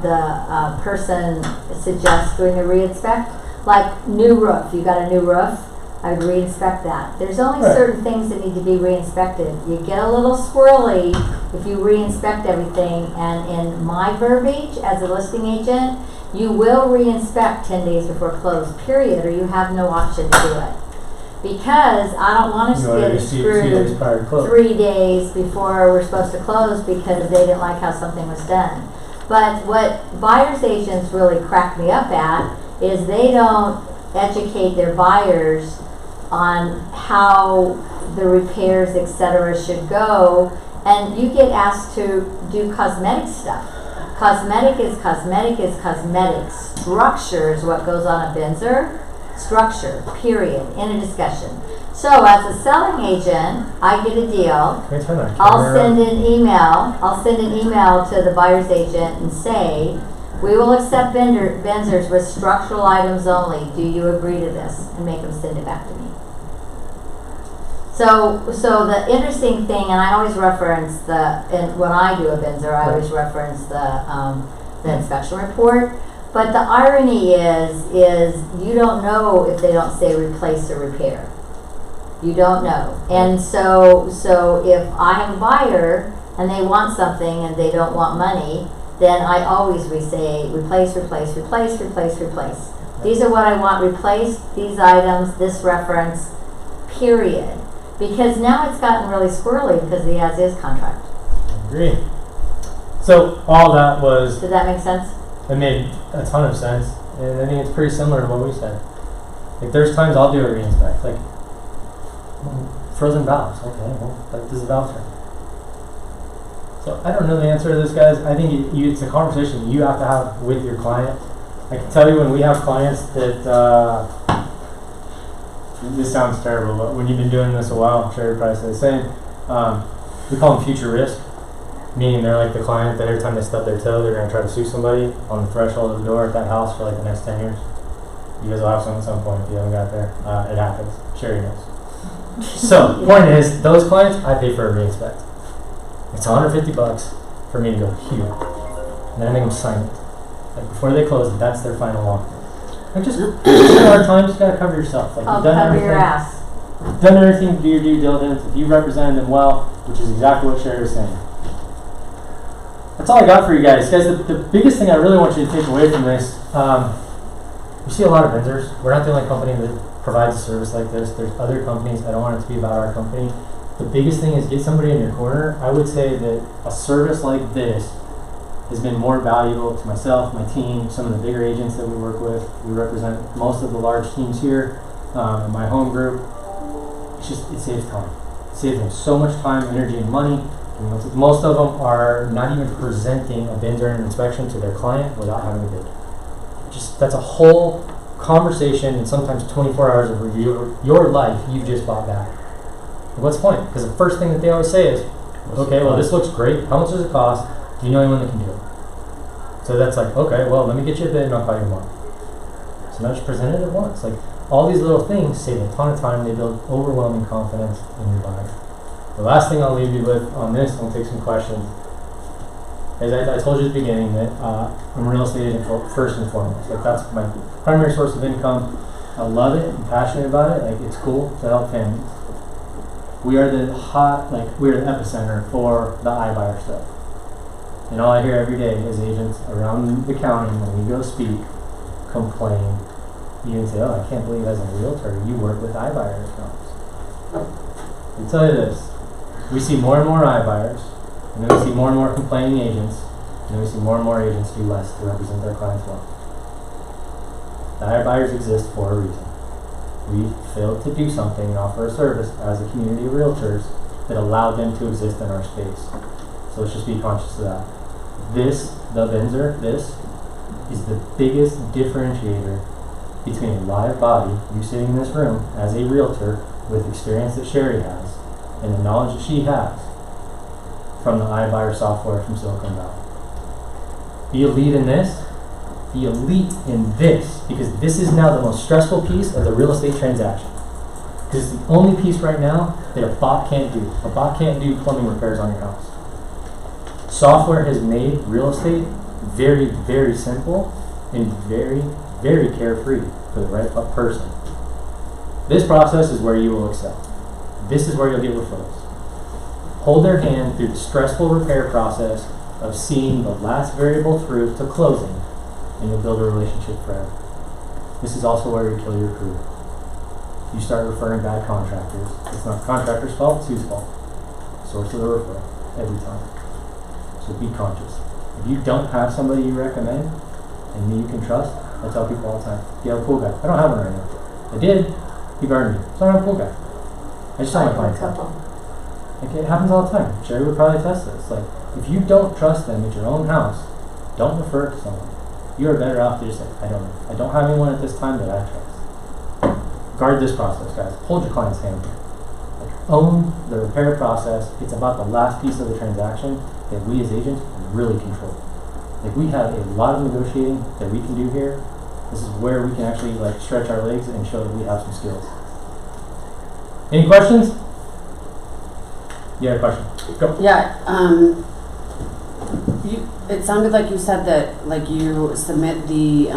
the person suggests doing a reinspect. Like new roof, you got a new roof, I would reinspect that. There's only Right. certain things that need to be reinspected. You get a little squirrely if you reinspect everything, and in my verbiage as a listing agent, you will reinspect 10 days before close, period, or you have no option to do it. Because I don't want us You to already get see 2 days screwed prior to close. 3 days before we're supposed to close because they didn't like how something was done. But what buyer's agents really crack me up at is they don't educate their buyers on how the repairs, etc., should go, and you get asked to do cosmetic stuff. Cosmetic is cosmetic is cosmetic. Structure is what goes on a BINSR. Structure, period, in a discussion. So as a selling agent, I get a deal. Can we turn that I'll camera send around? an email. I'll send an email to the buyer's agent and say, we will accept BINSRs with structural items only. Do you agree to this? And make them send it back to me. So the interesting thing, and I always reference when I do a BINSR, I always reference the inspection report. But the irony is you don't know if they don't say replace or repair. You don't know. And so if I have a buyer and they want something and they don't want money, then I always say replace, replace, replace, replace, replace. These are what I want replaced, these items, this reference, period. Because now it's gotten really squirrely because of the as-is contract. Agree. So all that was, Does that make sense? it made a ton of sense, and I think it's pretty similar to what we said. Like there's times I'll do a re-inspect, like frozen valves. Okay, well, like this is a valve turn. So I don't know the answer to this, guys. I think it's a conversation you have to have with your client. I can tell you when we have clients that, this sounds terrible, but when you've been doing this a while, I'm sure you're probably the same, we call them future risk, meaning they're like the client that every time they stub their toe, they're going to try to sue somebody on the threshold of the door at that house for like the next 10 years. You guys will have some at some point if you haven't got there. It happens. Sherry knows. So, point is, those clients, I pay for a re-inspect. It's $150 for me to go here. And then I make them sign it. Like before they close, that's their final walkthrough. Like just a hard time, just gotta cover yourself. Like you've done Cover everything. your ass. You've done everything to do your due diligence. If you represented them well, which is exactly what Sherry was saying. That's all I got for you guys. Guys, the biggest thing I really want you to take away from this, we see a lot of BINSRs. We're not the only company that provides a service like this. There's other companies. I don't want it to be about our company. The biggest thing is get somebody in your corner. I would say that a service like this has been more valuable to myself, my team, some of the bigger agents that we work with. We represent most of the large teams here in my home group. It saves time. It saves them so much time, energy, and money. And most of them are not even presenting a BINSR and inspection to their client without having a bid. That's a whole conversation and sometimes 24 hours of review of your life you've just bought back. And what's the point? Because the first thing that they always say is, okay, well this looks great. How much does it cost? Do you know anyone that can do it? So that's like, okay, well let me get you a bid and I'll call you tomorrow. So now just present it at once. Like all these little things save a ton of time. They build overwhelming confidence in your buyer. The last thing I'll leave you with on this, and we'll take some questions, is I told you at the beginning that I'm a real estate agent first and foremost. Like that's my primary source of income. I love it. I'm passionate about it. Like it's cool to help families. We are the we're the epicenter for the iBuyer stuff. And all I hear every day is agents around the county when we go speak complain. You can say, oh, I can't believe as a realtor you work with iBuyer accounts. I'll tell you this. We see more and more iBuyers, and then we see more and more complaining agents, and then we see more and more agents do less to represent their clients well. The iBuyers exist for a reason. We failed to do something and offer a service as a community of realtors that allowed them to exist in our space. So let's just be conscious of that. The BINSR, this is the biggest differentiator between a live body, you sitting in this room as a realtor with experience that Sherry has, and the knowledge that she has from the iBuyer software from Silicon Valley. Be a lead in this. Be elite in this, because this is now the most stressful piece of the real estate transaction. This is the only piece right now that a bot can't do. A bot can't do plumbing repairs on your house. Software has made real estate very, very simple and very, very carefree for the right person. This process is where you will excel. This is where you'll get referrals. Hold their hand through the stressful repair process of seeing the last variable through to closing, and you'll build a relationship forever. This is also where you kill your crew. You start referring bad contractors. It's not the contractor's fault, it's whose fault? Source of the referral, every time. So be conscious. If you don't have somebody you recommend and that you can trust, I tell people all the time, you have a pool guy. I don't have one right now. I did, he burned me. So I don't have a pool guy. I just tell my clients that. Like it happens all the time. Sherry would probably test this. Like if you don't trust them at your own house, don't refer it to someone. You are better off to just say, I don't have anyone at this time that I trust. Guard this process, guys. Hold your client's hand. Like, own the repair process. It's about the last piece of the transaction that we as agents really control. Like we have a lot of negotiating that we can do here. This is where we can actually like stretch our legs and show that we have some skills. Any questions? You had a question? Go. Yeah, it sounded like you said that, like, you submit the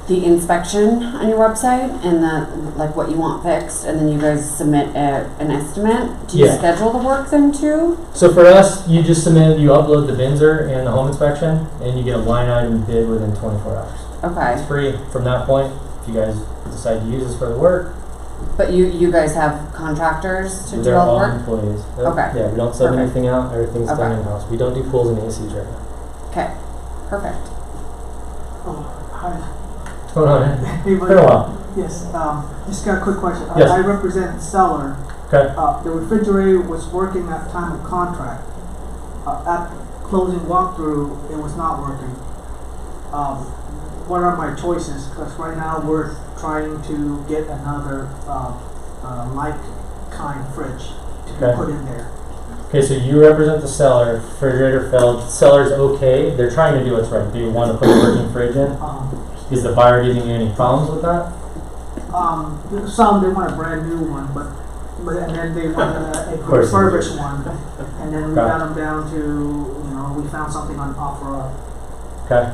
inspection on your website and that, like, what you want fixed, and then you guys submit an estimate. Do you Yeah. schedule the work then too? So for us, you just you upload the BINSR and the home inspection, and you get a line item bid within 24 hours. Okay, It's free from that point. If you guys decide to use this for the work, but you guys have contractors to do they're all the all work? employees. Okay. Yeah, we don't sub Perfect. anything out. Everything's done Okay. in-house. We don't do pools and ACs right now. Okay, perfect. Oh, hi. What's going on, man? Hey, Been a while. Yes, just got a quick question. Yes. I represent the seller. Okay. The refrigerator was working at time of contract. At closing walkthrough, it was not working. What are my choices? Because right now we're trying to get another like kind fridge to be Okay. put in there. Okay, so you represent the seller. Refrigerator failed. Seller's okay. They're trying to do what's right. Do you want to put a working fridge in? Is the buyer giving you any problems with that? Some they want a brand new one, but and then they want a course. refurbished one, and then we Okay. got them down to we found something on OfferUp. Okay.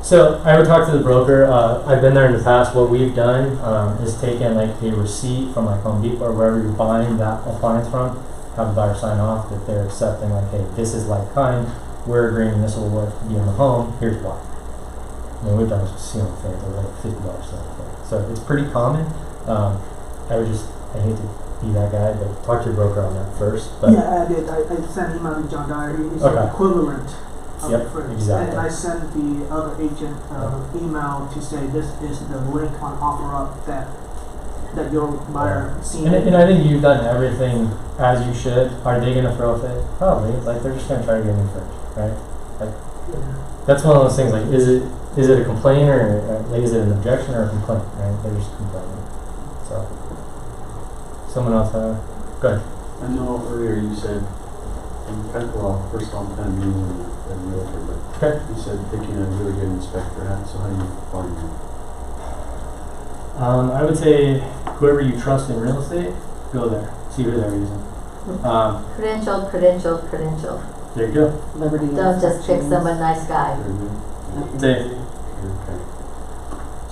So I would talk to the broker. I've been there in the past. What we've done is taken like a receipt from like Home Depot or wherever you're buying that appliance from, have the buyer sign off that they're accepting like, hey, this is like kind. We're agreeing this will work to be in the home. Here's why. I mean, we've done this with ceiling fans. They're like $50 ceiling fan. So it's pretty common. I hate to be that guy, but talk to your broker on that first. But Yeah, I did. I sent an email to John Dyer. He's Okay. the equivalent of Yep, the fridge. exactly. And I sent the other agent email to say this is the link on OfferUp that your buyer seen. and I think you've done everything as you should. Are they going to throw a fit? Probably. Like they're just going to try to get a new fridge, right? Like that's one of those things. Like, is it a complaint or like is it an objection or a complaint? Right? They're just complaining. So someone else. Go ahead. I know earlier you said, first off, I'm kind of new as a realtor, but Okay. you said picking a really good inspector hat, so how do you find them? I would say whoever you trust in real estate, go there. See who they're using. Credentialed. There you go. Liberty. Don't just pick someone nice guy. Very good. Dave, Okay.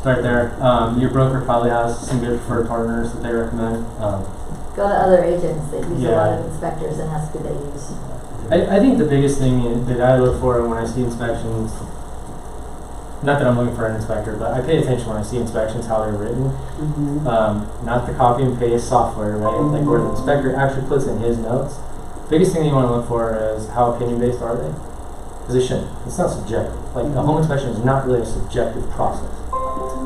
start there. Your broker probably has some good preferred partners that they recommend. Go to other agents that use a lot Yeah. of inspectors and ask who they use. I think the biggest thing that I look for when I see inspections, not that I'm looking for an inspector, but I pay attention when I see inspections, how they're written. Not the copy and paste software, right? Like where the inspector actually puts in his notes. Biggest thing you want to look for is how opinion based are they? Because they shouldn't. It's not subjective. Like a home inspection is not really a subjective process.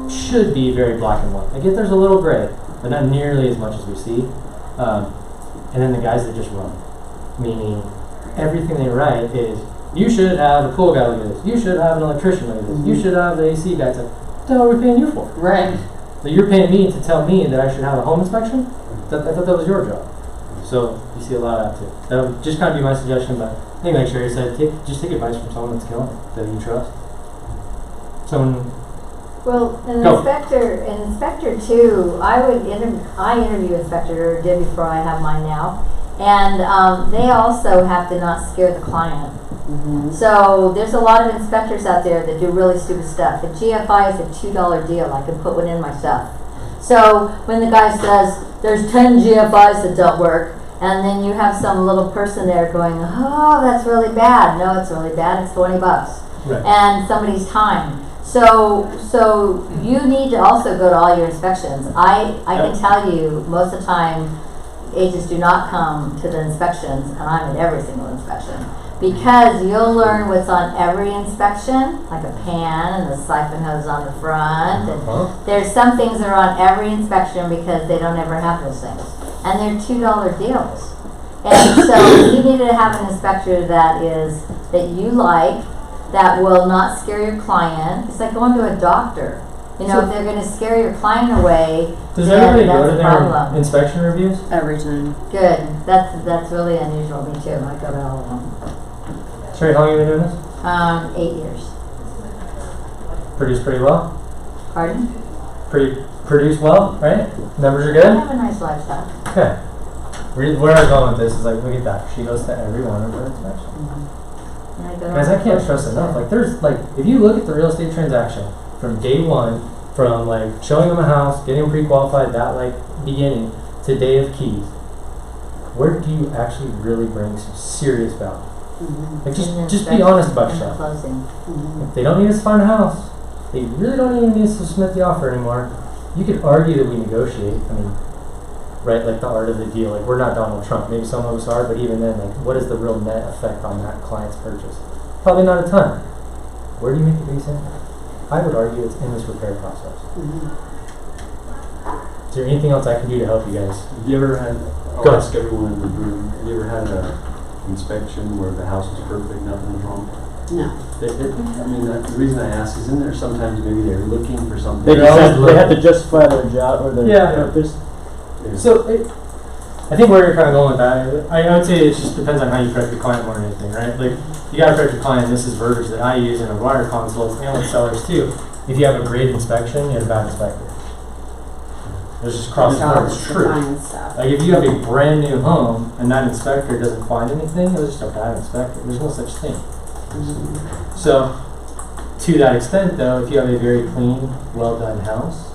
It should be very black and white. I get there's a little gray, but not nearly as much as we see. And then the guys that just run, meaning everything they write is, you should have a pool guy look at this. You should have an electrician look at this. You should have the AC guy. It's like, what the hell are we paying you for? Right. So you're paying me to tell me that I should have a home inspection? I thought that was your job. So you see a lot of that too. That would just kind of be my suggestion, but I think like Sherry said, just take advice from someone that's killing it, that you trust. Someone, Well, an Go. inspector too, I interview inspector, or did before I have mine now, and they also have to not scare the client. So there's a lot of inspectors out there that do really stupid stuff. And GFI is a $2 deal. I can put one in myself. So when the guy says there's 10 GFIs that don't work, and then you have some little person there going, oh, that's really bad. No, it's really bad. It's $20, right. and somebody's time. So you need to also go to all your inspections. I can tell you most of the time agents do not come to the inspections, and I'm at every single inspection. Because you'll learn what's on every inspection, like a pan and the siphon hose on the front. And there's some things that are on every inspection because they don't ever have those things. And they're $2 deals. And so you need to have an inspector that you like, that will not scare your client. It's like going to a doctor. You know, if they're going to scare your client away, Does then everybody go that's to a their problem. inspection reviews? Every time. Good. That's really unusual. Me too. I go to all of them. Sherry, how long have you been doing this? 8 years. Produced pretty well? Pardon? Produced well, right? Numbers are I good? have a nice lifestyle. Okay. where I'm going with this is like, look at that. She goes to every one of her inspections. And I go, Guys, I can't stress enough. Like, there's like, if you look at the real estate transaction from day one, from like showing them a house, getting them pre-qualified, that like beginning to day of keys, where do you actually really bring some serious value? Like, just be honest about yourself. Closing. If they don't need us to find a house, they really don't even need us to submit the offer anymore. You could argue that we negotiate. I mean, right, like the art of the deal. Like, we're not Donald Trump. Maybe some of us are, but even then, like, what is the real net effect on that client's purchase? Probably not a ton. Where do you make the biggest impact? I would argue it's in this repair process. Is there anything else I can do to help you guys? Have you ever had, I'll Go. ask everyone in the room, have you ever had a inspection where the house was perfect, nothing was wrong? No. I mean, the reason I ask is, in there sometimes maybe they're looking for something. They have to justify their job or their purpose. Yeah. So, I think where you're kind of going with that, I would say it just depends on how you prep your client more than anything, right? Like, you got to prep your client. This is verbiage that I use in a wire consults and with sellers too. If you have a great inspection, you have a bad inspector. There's just cross the board. It's true. Like, if you have a brand new home and that inspector doesn't find anything, it was just a bad inspector. There's no such thing. So, to that extent though, if you have a very clean, well done house,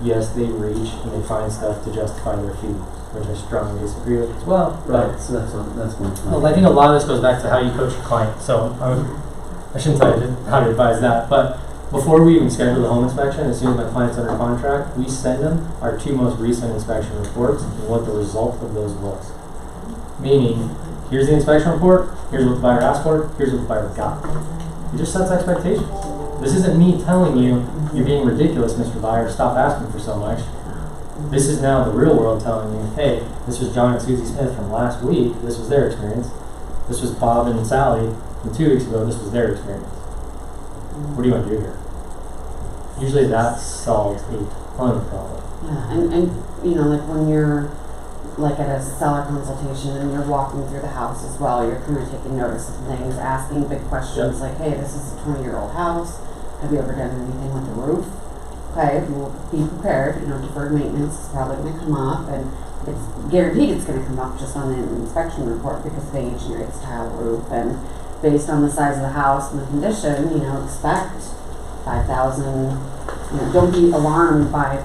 yes, they reach and they find stuff to justify their fee, which I strongly disagree with as well. Right, But so that's my point. well, I think a lot of this goes back to how you coach your client. So I shouldn't tell you how to advise that, but before we even schedule the home inspection, as soon as my client's under contract, we send them our 2 most recent inspection reports and what the result of those was. Meaning, here's the inspection report, here's what the buyer asked for, here's what the buyer got. It just sets expectations. This isn't me telling you, you're being ridiculous, Mr. Buyer, stop asking for so much. This is now the real world telling you, hey, this was John and Susie Smith from last week, this was their experience. This was Bob and Sally from 2 weeks ago, this was their experience. What do you want to do here? Usually that solves a ton of problems. Yeah, and you know, like when you're like at a seller consultation and you're walking through the house as well, you're kind of taking notice of things, asking big questions like, hey, this is a 20-year-old house. Have you ever done anything with the roof? Okay, well, be prepared. You know, deferred maintenance is probably going to come up, and it's guaranteed it's going to come up just on the inspection report because of age and its tile roof, and based on the size of the house and the condition, you know, expect 5,000. You know, don't be alarmed by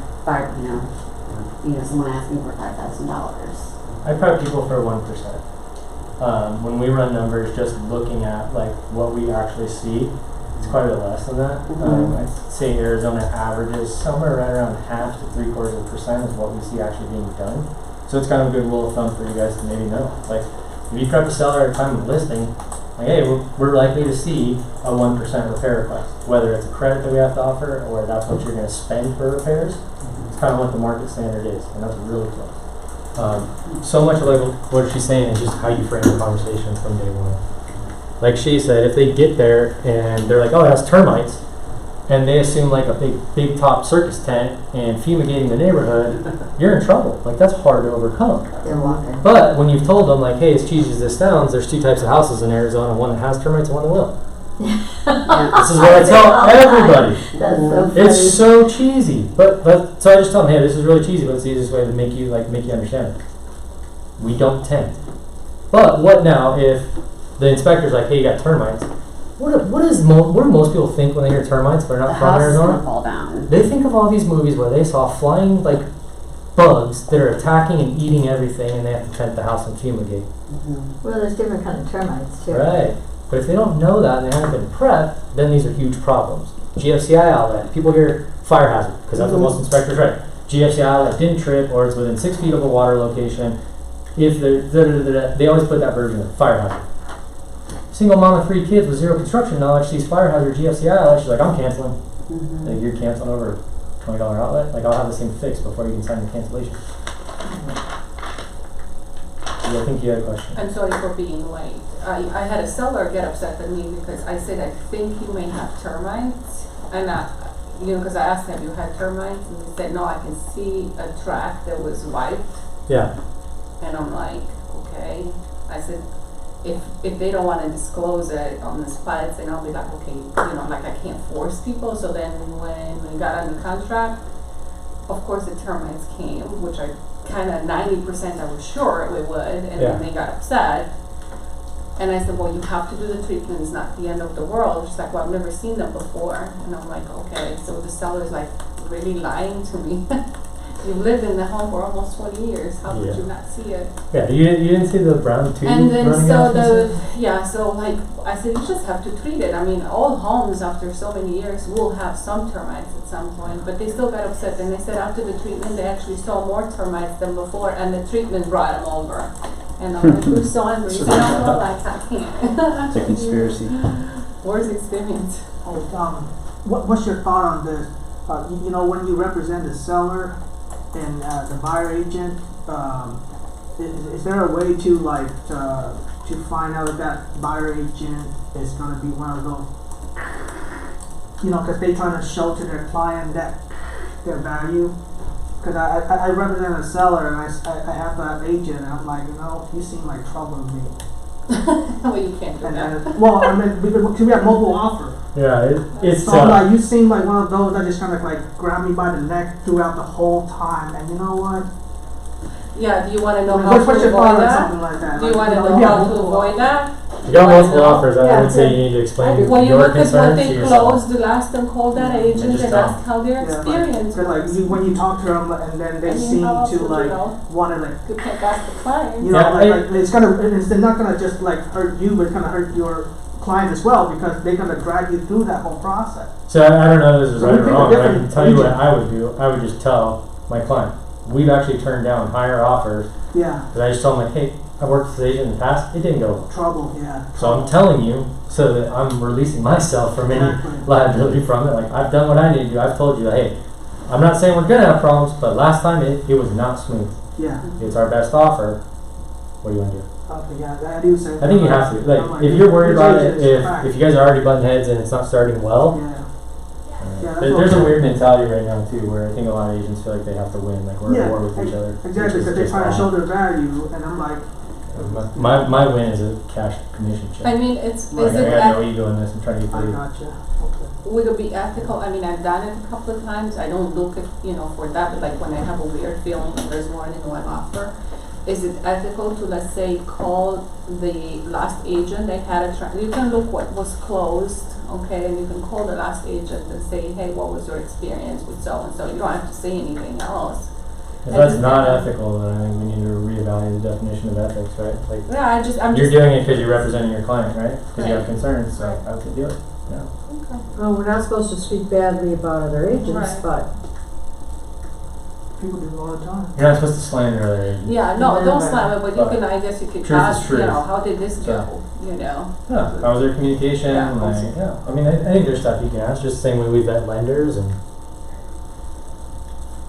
someone asking for $5,000. I prep people for 1%. When we run numbers, just looking at like what we actually see, it's quite a bit less than that. I'd say Arizona averages somewhere right around 0.5 to 0.75% is what we see actually being done. So it's kind of a good rule of thumb for you guys to maybe know. Like, if you prep a seller at the time of listing, like, hey, we're likely to see a 1% repair request, whether it's a credit that we have to offer or that's what you're going to spend for repairs. It's kind of what the market standard is, and that's really close. So much of like what she's saying is just how you frame the conversation from day one. Like she said, if they get there and they're like, oh, it has termites, and they assume like a big top circus tent and fumigating the neighborhood, you're in trouble. Like, that's hard to overcome. They're walking. But when you've told them, like, hey, as cheesy as this sounds, there's 2 types of houses in Arizona, one that has termites and one that will. This is what I tell everybody. That's so funny. It's so cheesy. But so I just tell them, hey, this is really cheesy, but it's the easiest way to make you understand it. We don't tempt. But what now if the inspector's like, hey, you got termites? What do most people think when they hear termites? They're not from Arizona. Gonna fall down. They think of all these movies where they saw flying like bugs that are attacking and eating everything, and they have to tent the house and fumigate. Well, there's different kind of termites too. Right. But if they don't know that and they haven't been prepped, then these are huge problems. GFCI outlet. People hear fire hazard because that's what most inspectors write. GFCI outlet didn't trip, or it's within 6 feet of a water location. If they always put that version of fire hazard. Single mom of 3 kids with 0 construction knowledge sees fire hazard GFCI outlet. She's like, I'm canceling. Like, you're canceling over a $20 outlet. Like, I'll have this thing fixed before you can sign the cancellation. I think you had a question. I'm sorry for being late. I had a seller get upset at me because I said I think you may have termites, and because I asked him, have you had termites? And he said, no, I can see a track that was wiped. Yeah. And I'm like, okay. I said, if they don't want to disclose it on the spot, then I'll be like, okay, like I can't force people. So then when we got under contract, of course the termites came, which I kind of 90% I was sure we would, and Yeah. then they got upset. And I said, well, you have to do the treatment, it's not the end of the world. She's like, well, I've never seen them before. And I'm like, okay, so the seller's like really lying to me. You've lived in the home for almost 20 years, how could Yeah. you not see it? Yeah, you didn't see the brown tube And then running so out? so like I said, you just have to treat it. I mean, all homes after so many years will have some termites at some point, but they still got upset. And they said after the treatment, they actually saw more termites than before, and the treatment brought them over. And I'm like, who's so angry? He said, oh, well, like, I can't. It's a conspiracy. Where's experience? What's your thought on this? You know, when you represent the seller and the buyer agent, is there a way to like to find out if that buyer agent is going to be one of those? You know, because they trying to show to their client that their value. Because I represent a seller and I have that agent and I'm like, you know, you seem like trouble to me. Well, you can't do And that. then, well, I mean, because we have multiple offers. Yeah, it's So I'm like, you seem like one of those that just kind of like grab me by the neck throughout the whole time. And you know what? Yeah, do you want to know I mean, how to what's your avoid thought on that? something like that? Do you Like, want to know, know yeah, how to multiple avoid that? you got multiple Well, offers. I would say you need to explain When you your look at what concerns to they yourself. closed the last and call that agent just and tell ask how their Yeah, experience like, was. when you talk to them and then they And you seem know, to you like know. want to like, You can't ask the client. you know, Yeah, like it's not gonna just like hurt you, but it's gonna hurt your client as well because they're gonna drag you through that whole process. So I don't know if this is So right we or pick a wrong, but I different can tell you what agent. I would do. I would just tell my client, we've actually turned down higher offers, Yeah, because I just told them like, hey, I worked with this agent in the past, it didn't go well. trouble. Yeah. So I'm telling you so that I'm releasing myself from any Exactly. liability from it. Like, I've done what I need to do. I've told you, hey, I'm not saying we're gonna have problems, but last time it was not smooth. Yeah. It's our best offer. What do you want to do? Okay. Yeah. I do say. I think you have to. I'm Like, if you're worried which about it, agent's cracked? if you guys are already butting heads and it's not starting well, Yeah. Yeah, that's there's a okay. weird mentality right now too, where I think a lot of agents feel like they have to win, like we're at Yeah, war with each other. exactly, which is because they're just trying to show wrong. their value, and I'm like, My win is a cash commission check. I mean, it's Right. is I it got no ego in this. I'm trying to get I paid. gotcha. Okay. would it be ethical? I mean, I've done it a couple of times. I don't look at for that, but like when I have a weird feeling that there's more than one offer, is it ethical to, let's say, call the last agent? They had you can look what was closed, okay, and you can call the last agent and say, hey, what was your experience with so and so? You don't have to say anything else. If that's not ethical, then I think we need to reevaluate the definition of ethics, right? Like, Yeah, I'm you're just doing it because you're representing your client, right? Because you have Right. concerns, so Right. I would do it. Yeah. okay. Well, we're not supposed to speak badly about other agents, Right. but People do it all the time. You're not supposed to slander other agents. Yeah, no, don't Yeah. slam it, but you But can. I guess you could truth is ask. truth. How did this go? Yeah, how was their communication? Yeah. Like, yeah. I mean, I think there's stuff you can ask, just the same way we vet lenders and.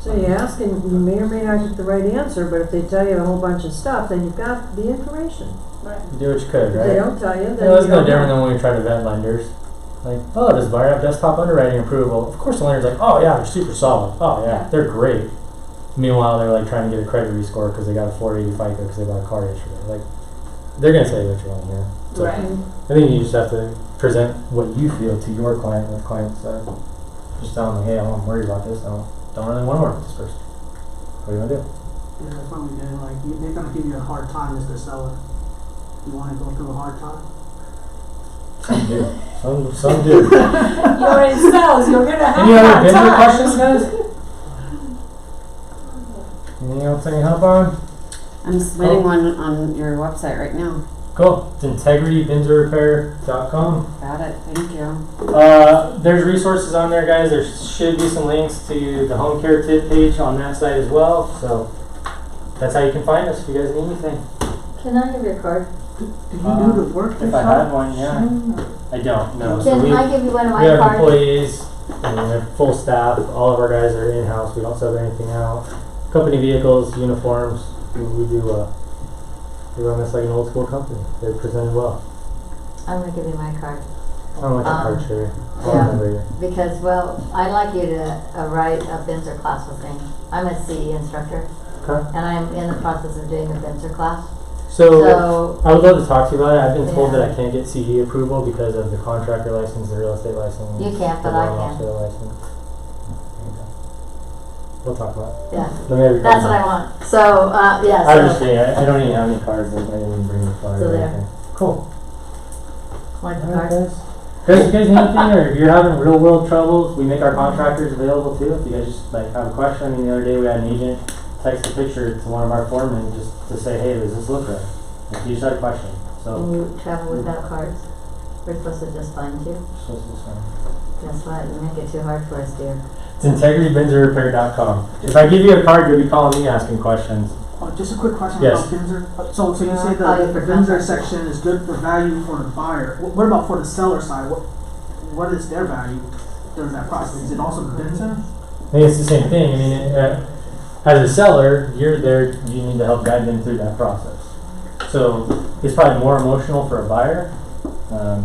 so you ask and you may or may not get the right answer, but if they tell you a whole bunch of stuff, then you've got the information. Right. You do what you could, If right? they don't tell you, then Yeah, that's you no don't different know. than when we try to vet lenders. Like, oh, does buyer have desktop underwriting approval? Of course the lender's like, oh yeah, they're super solid. Oh yeah, Yeah. they're great. Meanwhile, they're like trying to get a credit rescore because they got a 480 FICO because they bought a car yesterday. Like, they're gonna say what you want to hear. So Right. I think you just have to present what you feel to your client with clients. Just tell them, like, hey, I'm worried about this. I don't really want to work with this person. What do you want to do? Yeah, that's what we did. Like, they're gonna give you a hard time as the seller. You want to go through a hard time? Some do. Some do. You're in sales. You're gonna have Any other hard vendor time. questions, guys? Anything else I can help on? I'm submitting one on your website right now. Cool. It's integritybinsrepair.com. Got it, thank you. There's resources on there, guys. There should be some links to the home care tip page on that site as well. So that's how you can find us if you guys need anything. Can I have your card? Do you do the work If I yourself? have one, yeah. I don't, no. So Can we I give you one of we my have cards? employees, and we have full staff. All of our guys are in-house. We don't sub anything out. Company vehicles, uniforms. We do, we run this like an old school company. They're presented well. I'm gonna give you my card. I don't like a card share. I'll yeah. remember you. Because, well, I'd like you to write a BINSR class with me. I'm a CE instructor, Okay. and I'm in the process of doing a BINSR class. So, So, I would love to talk to you about it. I've been told Yeah. that I can't get CE approval because of the contractor license, the real estate license. You can't, the but I loan can. officer license. We'll talk about it. Yeah, Let me have your that's card. what I want. So, yeah, I was just so, kidding. I don't even have any cards. I didn't even bring the flyer So or there. anything. Cool. like the Alright, card. guys. Guys, you guys need anything, or if you're having real world troubles, we make our contractors available too. If you guys just like have a question, I mean, the other day we had an agent text a picture to one of our foremen just to say, hey, does this look right? Like, he just had a question. So, Can you travel without cards? We're supposed to just find you. so it's just fine. Guess what? You make it too hard for us, dear. It's integritybinsrepair.com. If I give you a card, you'll be calling me asking questions. Just a quick question Yes. about BINSR. So you say Oh, you the forgot BINSR that. section is good for value for the buyer. What about for the seller side? What is their value during that process? Is it also BINSR? I think it's the same thing. I mean, as a seller, you're there, you need to help guide them through that process. So it's probably more emotional for a buyer. I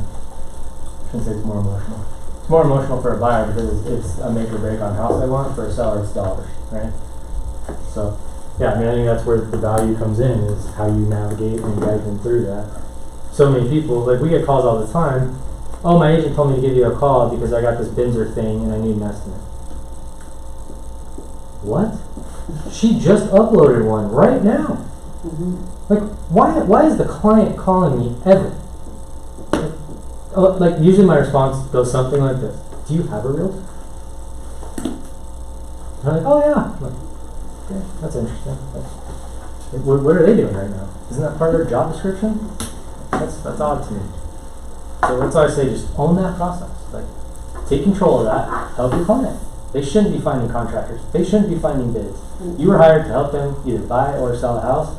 shouldn't say it's more emotional. It's more emotional for a buyer because it's a make or break on house I want. For a seller, it's dollars, right? So, yeah, I mean, I think that's where the value comes in, is how you navigate and guide them through that. So many people, like, we get calls all the time. Oh, my agent told me to give you a call because I got this BINSR thing and I need an estimate. What? She just uploaded one right now. Like, why is the client calling me ever? Like, usually my response goes something like this: do you have a realtor? And I'm like, oh yeah. I'm like, okay, that's interesting. What are they doing right now? Isn't that part of their job description? That's odd to me. So that's why I say just own that process. Like, take control of that. Help your client. They shouldn't be finding contractors. They shouldn't be finding bids. You were hired to help them either buy or sell a house.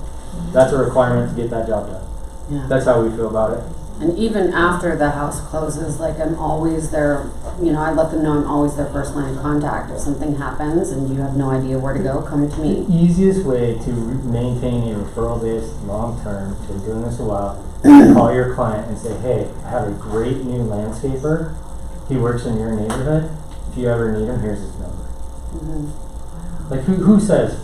That's a requirement to get that job done. Yeah. That's how we feel about it. And even after the house closes, like I'm always there, you know, I let them know I'm always their first line of contact. If something happens and you have no idea where to go, come to The me. easiest way to maintain a referral base long term, been doing this a while, call your client and say, hey, I have a great new landscaper. He works in your neighborhood. If you ever need him, here's his number. Mm-hmm. Like, who says,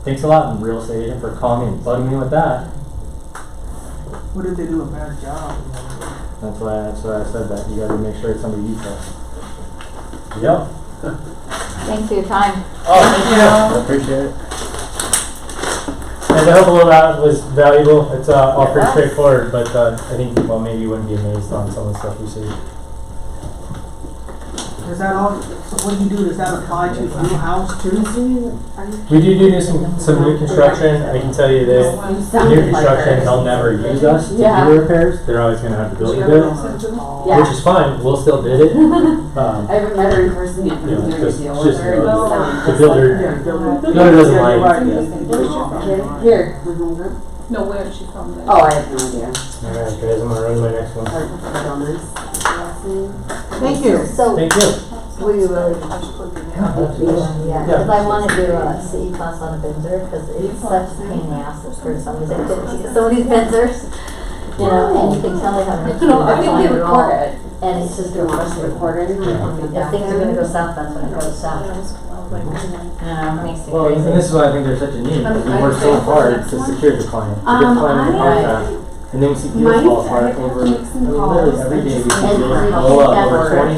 thanks a lot, real estate agent, for calling me and plugging me with that? What if they do a bad job? That's why I said that. You gotta make sure it's somebody you trust. Yep. Thanks for your time. Oh, thank you. I appreciate it. And I hope a little of that was valuable. It's all pretty straightforward, but I think, well, maybe you wouldn't be amazed on some of the stuff we see. Does that all? So what do you do? Does that apply to new house too? We do some new construction. I can tell you this, new construction, they'll never use us to do the repairs. They're always going to have the building bid, which is fine. We'll still bid it. I haven't met her in person yet, but You know, I'm doing a just deal with her. the builder doesn't like it. Here. No, where is she from then? Oh, I have no idea. All right, guys, I'm gonna run to my next one. Thank you. So, Thank you. will you really? Yeah, because I want to do a CE class on a BINSR, because it's such a pain in the ass for some of these BINSRs, you know, and you can tell they have an issue. No, I think they record it. And it's just a rush recorded. If things are gonna go south, that's when it goes south. Makes me Well, and crazy. this is why I think there's such a need. Because we work so hard to secure the client, to get the client in contract, and then we see deals fall apart over. I mean, literally every day we see deals blow up over $20.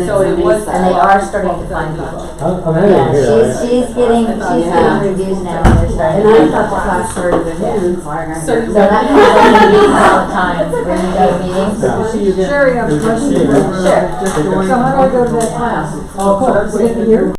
So it was, and they are starting to find people. I'm happy to hear that. She's getting reviews now, and they're starting. And I thought the class started at noon, so I So that comes up in meetings all the time, when we go to meetings. Sure, you have a question? Sure. So how do I go to that class? Oh, so that's Within the year?